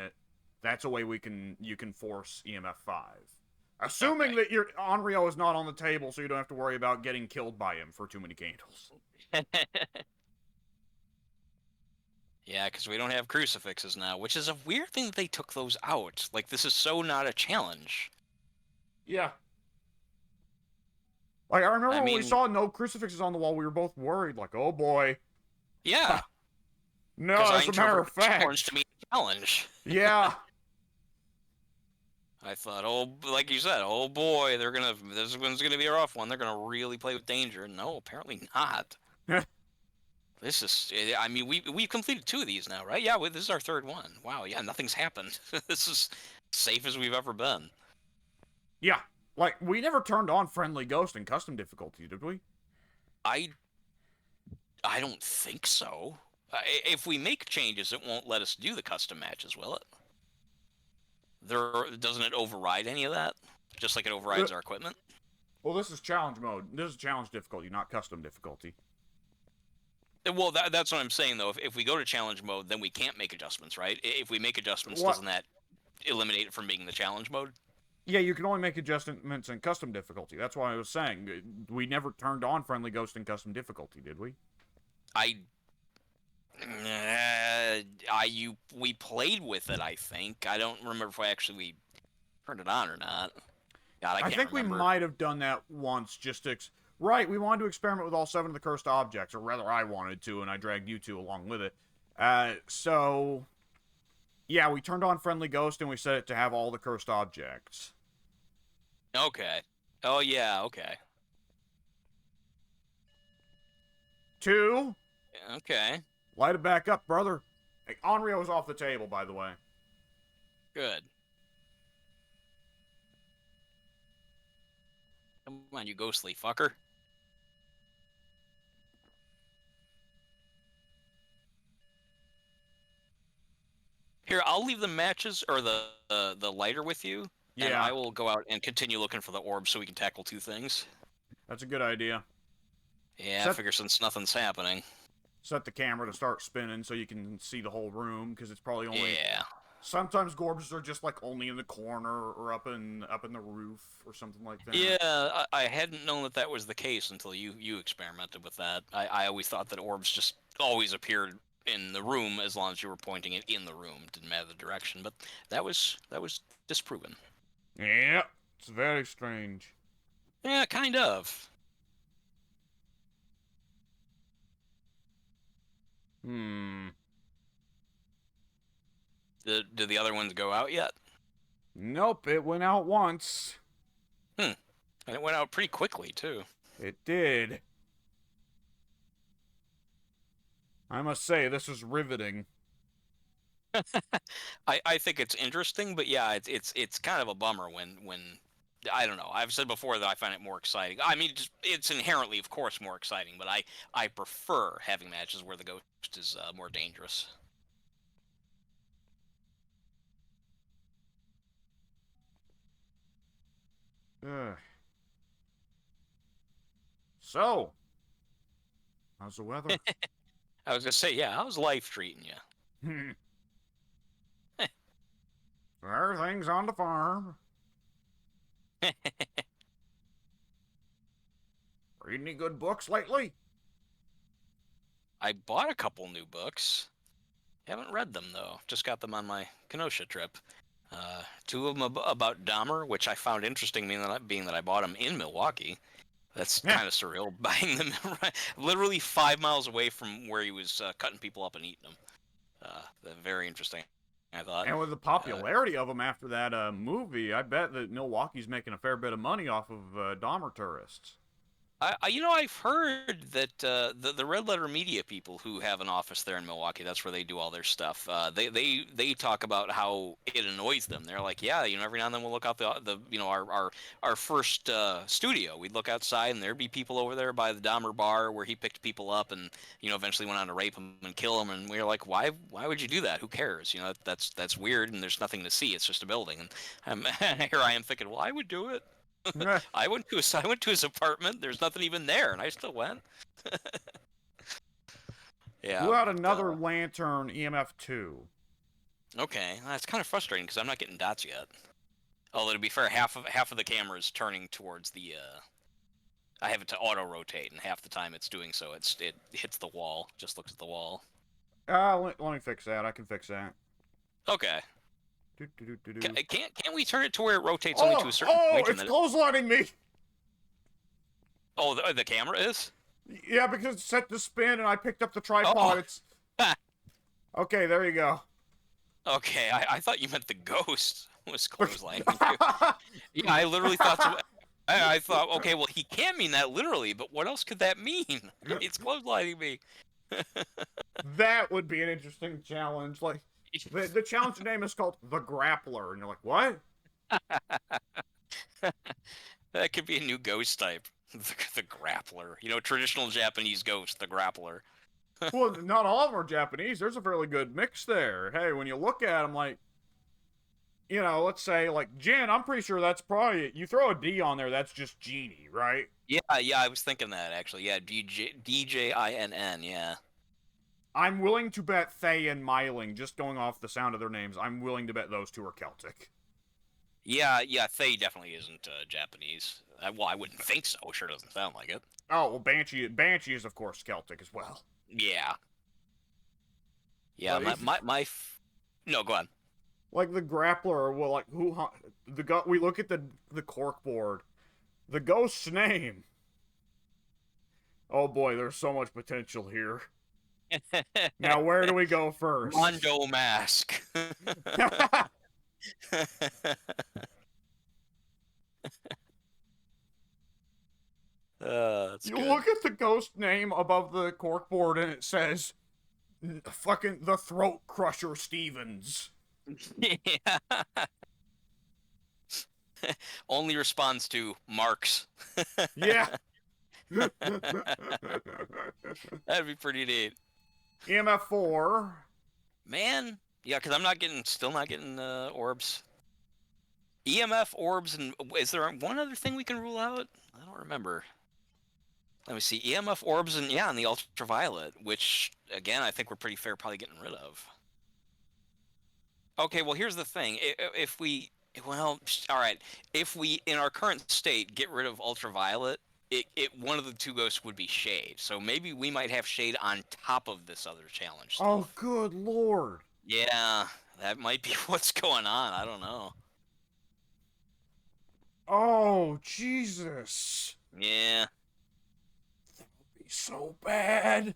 that's a way you can force EMF 5. Assuming that your Onryo is not on the table, so you don't have to worry about getting killed by him for too many candles. Yeah, because we don't have crucifixes now, which is a weird thing that they took those out. Like, this is so not a challenge. Yeah. Like, I remember when we saw no crucifixes on the wall, we were both worried, like, oh boy. Yeah. No, as a matter of fact. Challenge to me a challenge. Yeah. I thought, like you said, oh boy, this one's gonna be a rough one. They're gonna really play with danger. No, apparently not. This is, I mean, we've completed 2 of these now, right? Yeah, this is our 3rd one. Wow, yeah, nothing's happened. This is safe as we've ever been. Yeah, like, we never turned on Friendly Ghost in custom difficulty, did we? I don't think so. If we make changes, it won't let us do the custom matches, will it? Doesn't it override any of that? Just like it overrides our equipment? Well, this is challenge mode. This is challenge difficulty, not custom difficulty. Well, that's what I'm saying, though. If we go to challenge mode, then we can't make adjustments, right? If we make adjustments, doesn't that eliminate it from being the challenge mode? Yeah, you can only make adjustments in custom difficulty. That's why I was saying. We never turned on Friendly Ghost in custom difficulty, did we? We played with it, I think. I don't remember if we turned it on or not. God, I can't remember. We might have done that once just to... Right, we wanted to experiment with all 7 of the cursed objects, or rather I wanted to, and I dragged you 2 along with it. So... Yeah, we turned on Friendly Ghost and we set it to have all the cursed objects. Okay. Oh, yeah, okay. 2. Okay. Light it back up, brother. Hey, Onryo's off the table, by the way. Good. Come on, you ghostly fucker. Here, I'll leave the matches or the lighter with you. Yeah. And I will go out and continue looking for the orb so we can tackle 2 things. That's a good idea. Yeah, I figure since nothing's happening. Set the camera to start spinning so you can see the whole room, because it's probably only... Yeah. Sometimes Gorbs are just, like, only in the corner or up in the roof or something like that. Yeah, I hadn't known that was the case until you experimented with that. I always thought that orbs just always appeared in the room as long as you were pointing it in the room. Didn't matter the direction, but that was disproven. Yeah, it's very strange. Yeah, kind of. Did the other ones go out yet? Nope, it went out once. And it went out pretty quickly, too. It did. I must say, this is riveting. I think it's interesting, but yeah, it's kind of a bummer when I don't know. I've said before that I find it more exciting. I mean, it's inherently, of course, more exciting, but I prefer having matches where the ghost is more dangerous. Ugh. So, how's the weather? I was gonna say, yeah, how's life treating you? Everything's on the farm. Read any good books lately? I bought a couple new books. Haven't read them though. Just got them on my Kenosha trip. Two of them about Dahmer, which I found interesting, being that I bought them in Milwaukee. That's Yeah. kind of surreal, buying them literally 5 miles away from where he was cutting people up and eating them. Very interesting, I thought. And with the popularity of them after that movie, I bet that Milwaukee's making a fair bit of money off of Dahmer tourists. I've heard that the Red Letter Media people who have an office there in Milwaukee, that's where they do all their stuff. They talk about how it annoys them. They're like, yeah, every now and then we'll look out the our first studio. We'd look outside and there'd be people over there by the Dahmer bar where he picked people up and eventually went on to rape them and kill them. And we were like, why would you do that? Who cares? That's weird and there's nothing to see. It's just a building. And here I am thinking, well, I would do it. I went to his apartment. There's nothing even there, and I still went. Yeah. Who had another lantern EMF 2? Okay, that's kind of frustrating because I'm not getting dots yet. Although to be fair, half of the camera is turning towards the. I have it to auto rotate, and half the time it's doing so, it hits the wall. Just looks at the wall. Let me fix that. I can fix that. Okay. Do, do, do, do, do. Can't we turn it to where it rotates only to a certain point? Oh, it's clotheslining me! Oh, the camera is? Yeah, because it's set to spin and I picked up the tripod. Oh. It's... Okay, there you go. Okay, I thought you meant the ghost was clotheslining you. Yeah, I literally thought so. I thought, okay, well, he can mean that literally, but what else could that mean? It's clotheslining me. That would be an interesting challenge. Like, the challenge name is called The Grappler, and you're like, what? That could be a new ghost type. The grappler. Traditional Japanese ghost, the grappler. Well, not all of them are Japanese. There's a fairly good mix there. Hey, when you look at them, like, let's say, like, Jin, I'm pretty sure that's probably, you throw a D on there, that's just Genie, right? Yeah, I was thinking that, actually. Yeah, DJINN, yeah. I'm willing to bet Thay and Myling, just going off the sound of their names, I'm willing to bet those two are Celtic. Yeah, Thay definitely isn't Japanese. Well, I wouldn't think so. Sure doesn't sound like it. Oh, well, Banshee is, of course, Celtic as well. Yeah. Yeah, No, go on. Like the grappler, well, like we look at the cork board, the ghost's name. Oh boy, there's so much potential here. Now, where do we go first? Mondo Mask. That's you good. look at the ghost name above the cork board and it says, fucking the Throat Crusher Stevens. Yeah. Only responds to marks. Yeah. That'd be pretty neat. EMF 4. Man, yeah, because I'm still not getting orbs. EMF, orbs, and is there one other thing we can rule out? I don't remember. Let me see. EMF, orbs, and the ultraviolet, which again I think we're pretty fair probably getting rid of. Okay, well here's the thing. All right, if we in our current state get rid of ultraviolet, one of the two ghosts would be shade. So maybe we might have shade on top of this other challenge stuff. Oh, good lord. Yeah, that might be what's going on. I don't know. Oh, Jesus. Yeah. That would be so bad.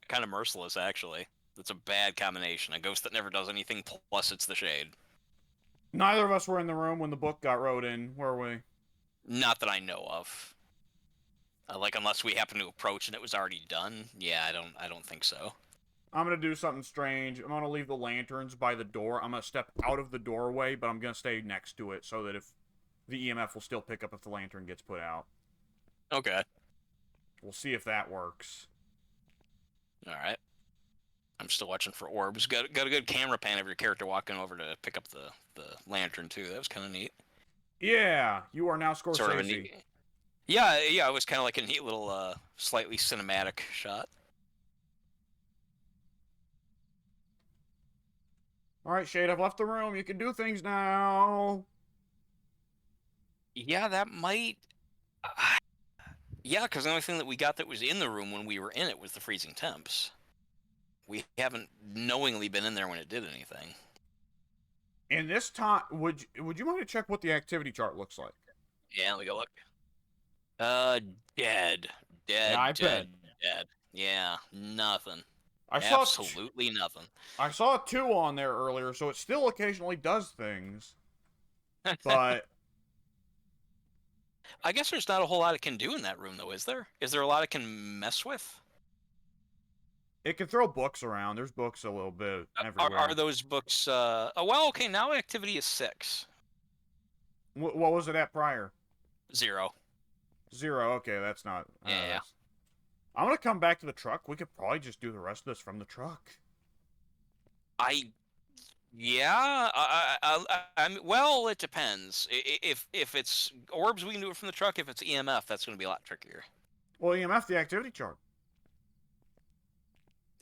Kind of merciless, actually. That's a bad combination. A ghost that never does anything, plus it's the shade. Neither of us were in the room when the book got wrote in, were we? Not that I know of. Unless we happen to approach and it was already done. Yeah, I don't think so. I'm gonna do something strange. I'm gonna leave the lanterns by the door. I'm gonna step out of the doorway, but I'm gonna stay next to it so that if the EMF will still pick up if the lantern gets put out. Okay. We'll see if that works. All right. I'm still watching for orbs. Got a good camera pan of your character walking over to pick up the lantern too. That was kind of neat. Yeah, you are now Sort of a Scorsese. neat. Yeah, yeah. It was kind of like a neat little, slightly cinematic shot. All right, Shade, I've left the room. You can do things now. Yeah, that might. Yeah, because the only thing that we got that was in the room when we were in it was the freezing temps. We haven't knowingly been in there when it did anything. In this time, would you mind to check what the activity chart looks like? Yeah, let me go look. Dead. Yeah, I bet. Dead. Yeah, nothing. I saw Absolutely nothing. I saw 2 on there earlier, so it still occasionally does things. But I guess there's not a whole lot it can do in that room, though, is there? Is there a lot it can mess with? it can throw books around. There's books a little bit everywhere. Are those books? Oh, well, okay. Now activity is 6. What was it at prior? 0. 0. Okay, that's not. Yeah. I'm gonna come back to the truck. We could probably just do the rest of this from the truck. Yeah. Well, it depends. If it's orbs, we can do it from the truck. If it's EMF, that's going to be a lot trickier. Well, EMF, the activity chart.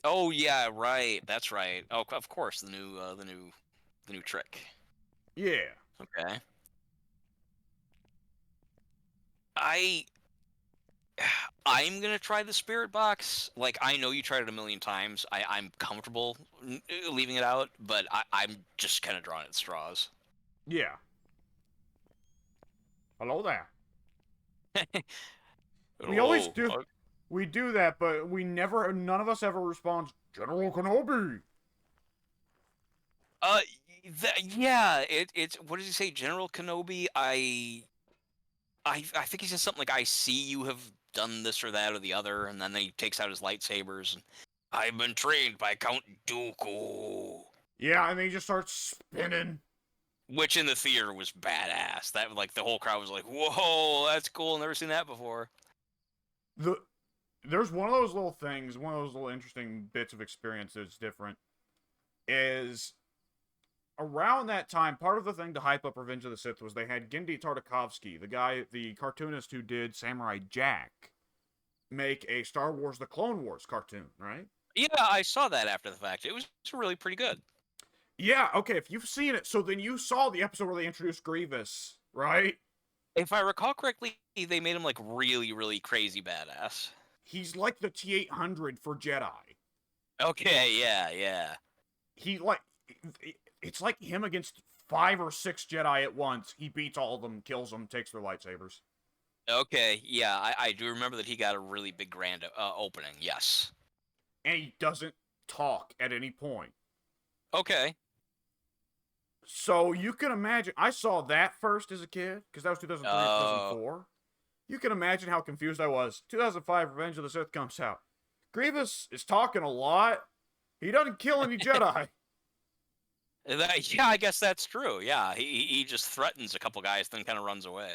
Oh yeah, right. That's right. Oh, of course, the new trick. Yeah. Okay. I'm gonna try the spirit box. Like, I know you tried it a million times. I'm comfortable leaving it out, but I'm just kind of drawing at straws. Yeah. Hello there. We always do. We do that, but none of us ever responds, General Kenobi. Yeah. It's what does he say, General Kenobi? I think he says something like, "I see you have done this or that or the other," and then he takes out his lightsabers and, "I've been trained by Count Dooku." Yeah, and then he just starts spinning. Which in the theater was badass. That, like, the whole crowd was like, "Whoa, that's cool! Never seen that before." There's one of those little things, one of those little interesting bits of experience that's different. Is around that time, part of the thing to hype up Revenge of the Sith was they had Genndy Tartakovsky, the cartoonist who did Samurai Jack, make a Star Wars: The Clone Wars cartoon, right? Yeah, I saw that after the fact. It was really pretty good. Yeah, okay, if you've seen it, so then you saw the episode where they introduced Grievous, right? If I recall correctly, they made him, like, really, really crazy badass. He's like the T-800 for Jedi. Okay, yeah. He, like, it's like him against 5 or 6 Jedi at once. He beats all of them, kills them, takes their lightsabers. Okay, yeah, I do remember that he got a really big grand opening, yes. And he doesn't talk at any point. Okay. So you can imagine, I saw that first as a kid, because that was 2003, 2004. You can imagine how confused I was. 2005, Revenge of the Sith comes out. Grievous is talking a lot. He doesn't kill any Jedi. Yeah, I guess that's true. Yeah, he just threatens a couple guys, then kind of runs away.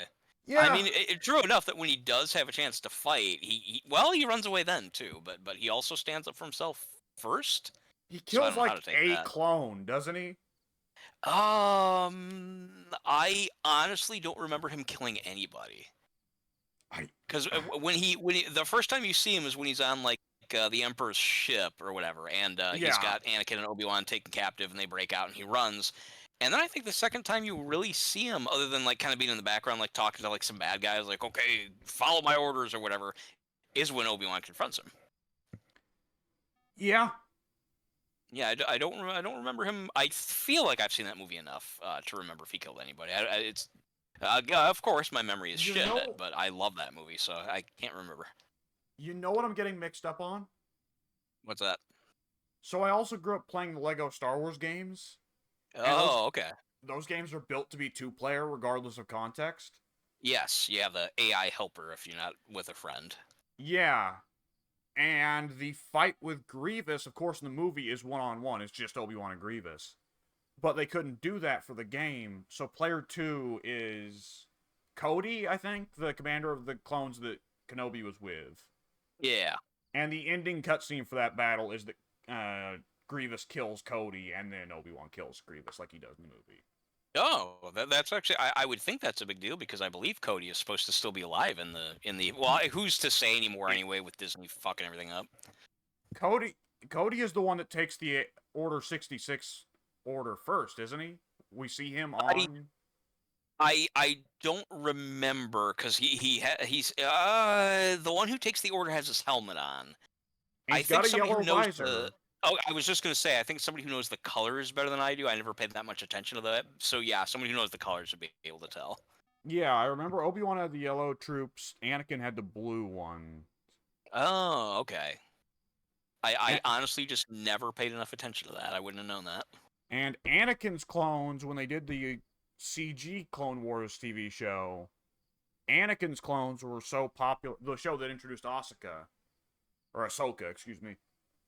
Yeah. I mean, it's true enough that when he does have a chance to fight, he runs away then too. But he also stands up for himself first. He kills like a clone, doesn't he? I honestly don't remember him killing anybody. Because when he the first time you see him is when he's on, like, the Emperor's ship or whatever, and he's got Anakin and Obi-Wan taken captive, and they break out and he runs. And then I think the second time you really see him, other than, like, kind of being in the background, like, talking to, like, some bad guys, like, "Okay, follow my orders" or whatever, is when Obi-Wan confronts him. Yeah. Yeah, I don't remember him. I feel like I've seen that movie enough to remember if he killed anybody. It's of course my memory is shit, but I love that movie, so I can't remember. You know what I'm getting mixed up on? What's that? So I also grew up playing the Lego Star Wars games. Oh, okay. Those games are built to be 2-player regardless of context. Yes, you have the AI helper if you're not with a friend. Yeah. And the fight with Grievous, of course, in the movie is one-on-one. It's just Obi-Wan and Grievous. But they couldn't do that for the game, so player 2 is Cody, I think, the commander of the clones that Kenobi was with. Yeah. And the ending cutscene for that battle is that Grievous kills Cody, and then Obi-Wan kills Grievous like he does in the movie. Oh, that's actually I would think that's a big deal because I believe Cody is supposed to still be alive in the well, who's to say anymore anyway with Disney fucking everything up. Cody is the one that takes the Order 66 order first, isn't he? We see him on I don't remember because he's the one who takes the order has his helmet on. I he's think got a somebody yellow who knows visor. Oh, I was just gonna say I think somebody who knows the colors better than I do. I never paid that much attention to that. So yeah, somebody who knows the colors would be able to tell. Yeah, I remember Obi-Wan had the yellow troops, Anakin had the blue one. Oh, okay. I honestly just never paid enough attention to that. I wouldn't have known that. And Anakin's clones, when they did the CG Clone Wars TV show, Anakin's clones were so popular. The show that introduced Asuka, or Ahsoka, excuse me.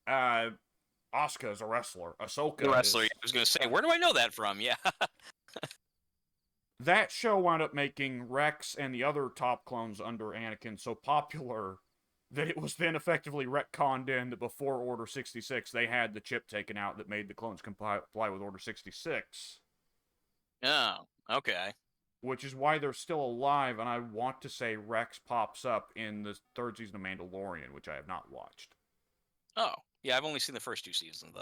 Asuka is a wrestler. Ahsoka The wrestler. is... I was gonna say, where do I know that from? Yeah. That show wound up making Rex and the other top clones under Anakin so popular that it was then effectively retconned in that before Order 66, they had the chip taken out that made the clones comply with Order 66. Oh, okay. Which is why they're still alive, and I want to say Rex pops up in the third season of Mandalorian, which I have not watched. Oh, yeah, I've only seen the first 2 seasons of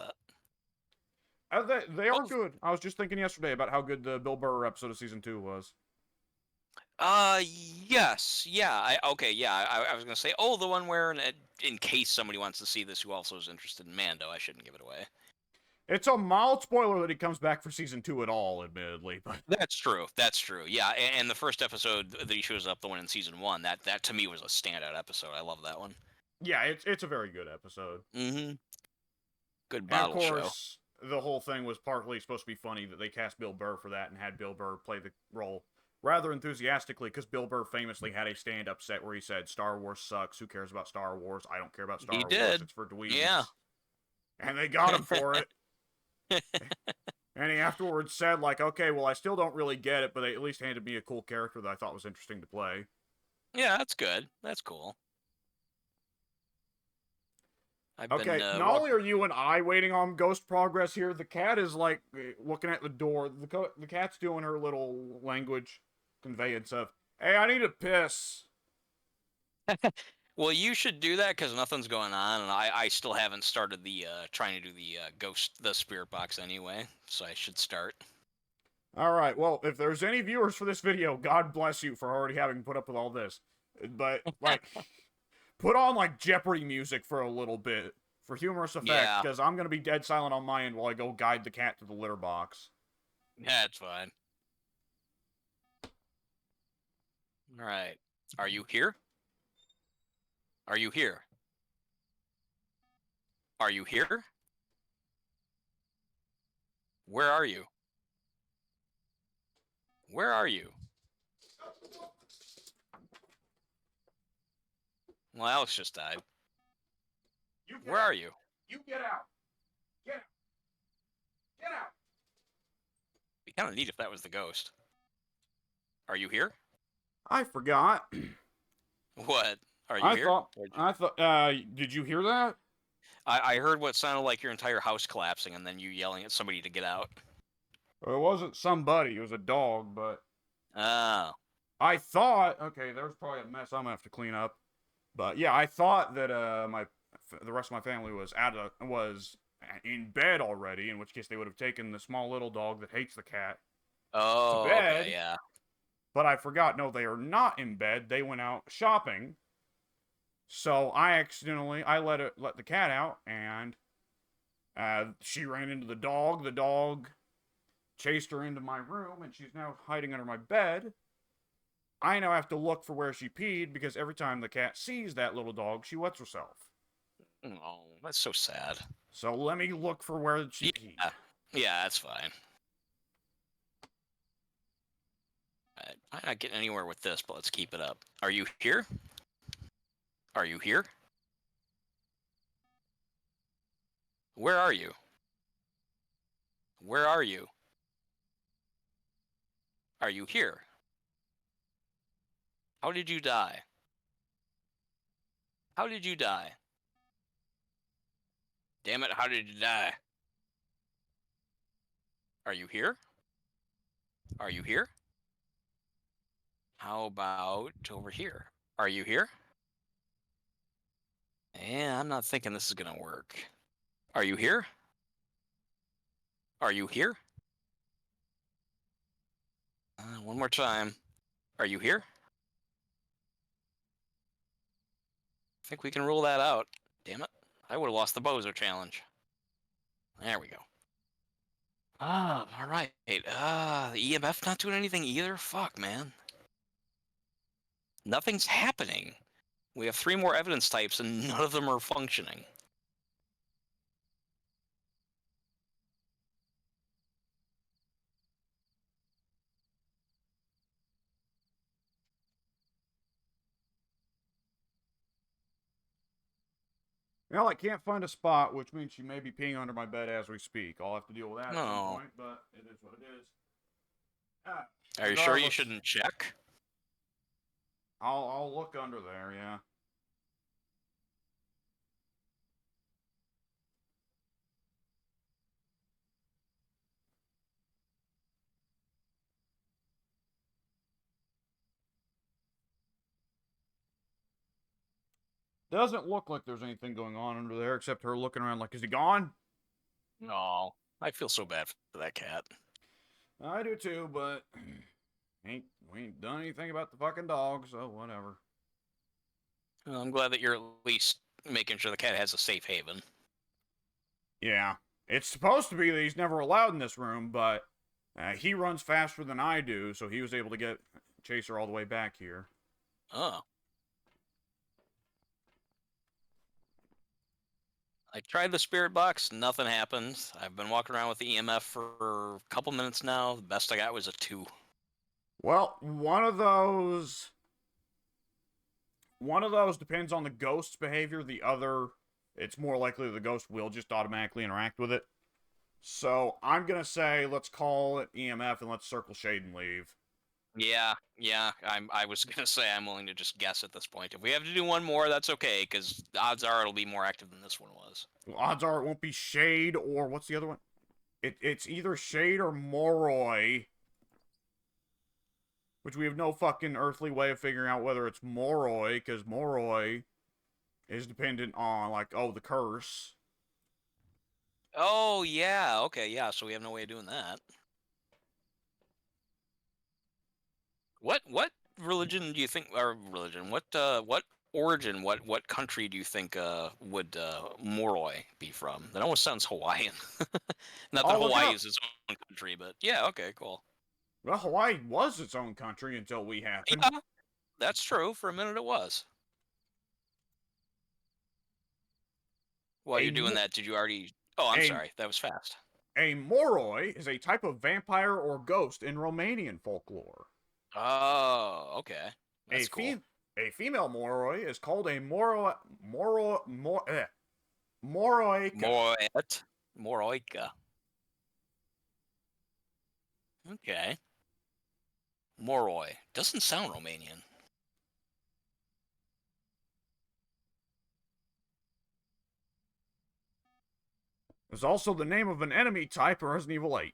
that. They are good. I was just thinking yesterday about how good the Bill Burr episode of season 2 was. Yes, yeah, okay, yeah, I was gonna say, oh, the one where, in case somebody wants to see this who also is interested in Mando, I shouldn't give it away. It's a mild spoiler that he comes back for season 2 at all, admittedly, but... That's true, yeah, and the first episode that he shows up, the one in season 1, that to me was a standout episode, I love that one. Yeah, it's a very good episode. Mm-hmm. Good battle show. And of course, the whole thing was partly supposed to be funny that they cast Bill Burr for that and had Bill Burr play the role rather enthusiastically, because Bill Burr famously had a stand-up set where he said, "Star Wars sucks, who cares about Star Wars? I don't care about Star Wars, it's for dweebs." Yeah. And they got him for it. And he afterwards said, like, okay, well, I still don't really get it, but they at least handed me a cool character that I thought was interesting to play. Yeah, that's good. That's cool. Okay, not only are you and I waiting on ghost progress here, the cat is, like, looking at the door. The cat's doing her little language conveyance of, "Hey, I need to piss." Well, you should do that because nothing's going on, and I still haven't started the trying to do the spirit box anyway, so I should start. All right, well, if there's any viewers for this video, God bless you for already having put up with all this. But, like, put on, like, Jeopardy music for a little bit for humorous effect, because I'm going to be dead silent on my end while I go guide the cat to the litter box. Yeah, it's fine. All right. Are you here? Are you here? Are you here? Where are you? Where are you? Well, Alex just died. Where are you? You get out. Get out. Get out. Be kind of neat if that was the ghost. Are you here? I forgot. What? Are you here? I thought, did you hear that? I heard what sounded like your entire house collapsing and then you yelling at somebody to get out. It wasn't somebody, it was a dog, but... Oh. I thought... Okay, there's probably a mess I'm gonna have to clean up. But yeah, I thought that the rest of my family was in bed already, in which case they would have taken the small little dog that hates the cat to bed. Okay, yeah. But I forgot, no, they are not in bed. They went out shopping. So I let the cat out, and she ran into the dog. The dog chased her into my room, and she's now hiding under my bed. I now have to look for where she peed, because every time the cat sees that little dog, she wets herself. Oh, that's so sad. So let me look for where she peed. Yeah, that's fine. I'm not getting anywhere with this, but let's keep it up. Are you here? Are you here? Where are you? Where are you? Are you here? How did you die? How did you die? Damn it, how did you die? Are you here? Are you here? How about over here? Are you here? Yeah, I'm not thinking this is gonna work. Are you here? Are you here? One more time. Are you here? I think we can rule that out. Damn it. I would have lost the Bozo challenge. There we go. Alright. The EMF not doing anything either? Fuck, man. Nothing's happening. We have 3 more evidence types and none of them are functioning. Well, I can't find a spot, which means she may be peeing under my bed as we speak. I'll have to deal with that at some No. point, but it is what it is. Are you sure you Regardless, shouldn't check? I'll look under there, yeah. Doesn't look like there's anything going on under there except her looking around like, is he gone? No. I feel so bad for that cat. I do too, but we ain't done anything about the fucking dog, so whatever. Well, I'm glad that you're at least making sure the cat has a safe haven. Yeah. It's supposed to be that he's never allowed in this room, but he runs faster than I do, so he was able to chase her all the way back here. Oh. I tried the spirit box, nothing happened. I've been walking around with the EMF for a couple minutes now. The best I got was a 2. Well, one of those depends on the ghost's behavior. The other, it's more likely the ghost will just automatically interact with it. So I'm gonna say let's call it EMF and let's circle shade and leave. Yeah. I was gonna say I'm willing to just guess at this point. If we have to do one more, that's okay, because the odds are it'll be more active than this one was. Well, odds are it won't be shade or what's the other one? It's either shade or Moroi, which we have no fucking earthly way of figuring out whether it's Moroi, because Moroi is dependent on like the curse. Oh yeah, okay, yeah. So we have no way of doing that. What religion do you think, or religion? What origin? What country do you think would Moroi be from? That almost sounds Hawaiian. Not that I'll look it Hawaii up. is its own country, but yeah, okay, cool. Well, Hawaii was its own country until we happened. Yeah, that's true. For a minute, it was. While you're doing that, did you already? Oh, I'm sorry. That was fast. A Moroi is a type of vampire or ghost in Romanian folklore. Oh, okay. That's cool. A female Moroi is called a Moroica. Moroica. Okay. Moroi. Doesn't sound Romanian. It's also the name of an enemy type in Resident Evil 8.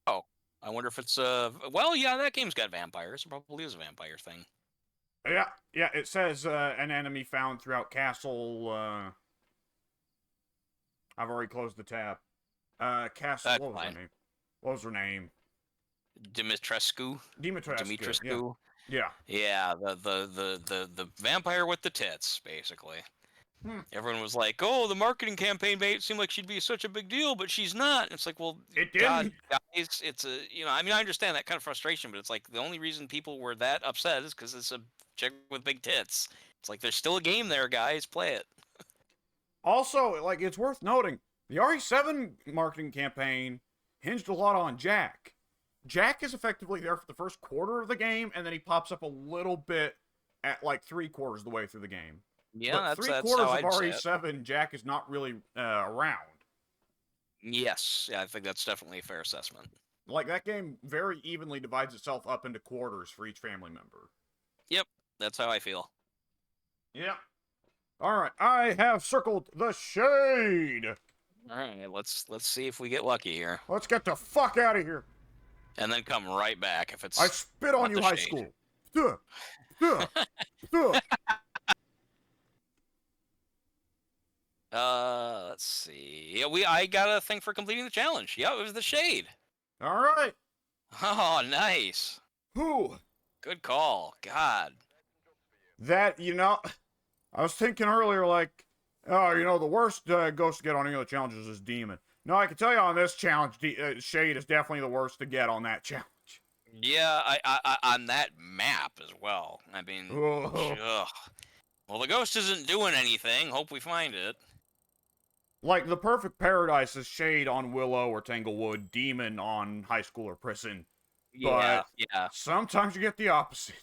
Oh, I wonder if it's well, yeah, that game's got vampires. It probably is a vampire thing. Yeah, it says an enemy found throughout Castle. I've already closed the tab. Castle. That's What was fine. her name? What was her name? Dimitrescu. Dimitrescu. Yeah. Yeah, the vampire with the tits, basically. Everyone was like, "Oh, the marketing campaign made it seem like she'd be such a big deal, but she's not." And it's like, well, It God, didn't. guys, it's a I mean, I understand that kind of frustration, but it's like the only reason people were that upset is because it's a chick with big tits. It's like there's still a game there, guys. Play it. Also, like, it's worth noting, the RE7 marketing campaign hinged a lot on Jack. Jack is effectively there for the first quarter of the game, and then he pops up a little bit at like 3/4 of the way through the game. Yeah, But three that's how quarters of I'd say it. RE7, Jack is not really around. Yes, yeah, I think that's definitely a fair assessment. Like, that game very evenly divides itself up into quarters for each family member. Yep, that's how I feel. Yeah. Alright, I have circled the shade! All right, let's see if we get lucky here, Let's get the fuck out of here! and then come right back if I it's spit on not you, the high shade. school! Duh! Duh! Duh! Let's see. Yeah, I got a thing for completing the challenge. Yeah, it was the shade. Alright! Oh, nice. Whew! Good call. God. That, I was thinking earlier, like, oh, the worst ghost to get on any of the challenges is Demon. No, I can tell you on this challenge, Shade is definitely the worst to get on that challenge. Yeah, on that map as well. I mean, Ugh. ugh. Well, the ghost isn't doing anything. Hope we find it. Like, the perfect paradise is Shade on Willow or Tanglewood, Demon on High School or Prison. Yeah, But yeah. sometimes you get the opposite.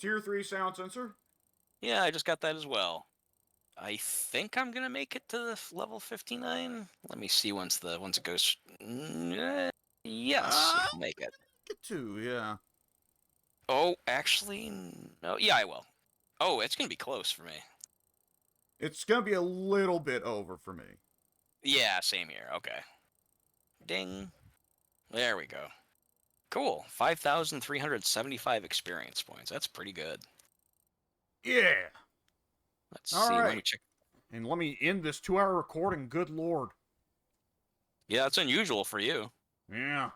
Tier 3 sound sensor? Yeah, I just got that as well. I think I'm gonna make it to the level 59. Let me see once it goes. Yes, I'll make it. Get 2, yeah. Oh, actually, no. Yeah, I will. Oh, it's gonna be close for me. It's gonna be a little bit over for me. Yeah, same here. Okay. Ding. There we go. Cool. 5,375 experience points. That's pretty good. Yeah! Let's All see. Let me right. check. And let me end this 2-hour recording, good lord. Yeah, that's unusual for you. Yeah.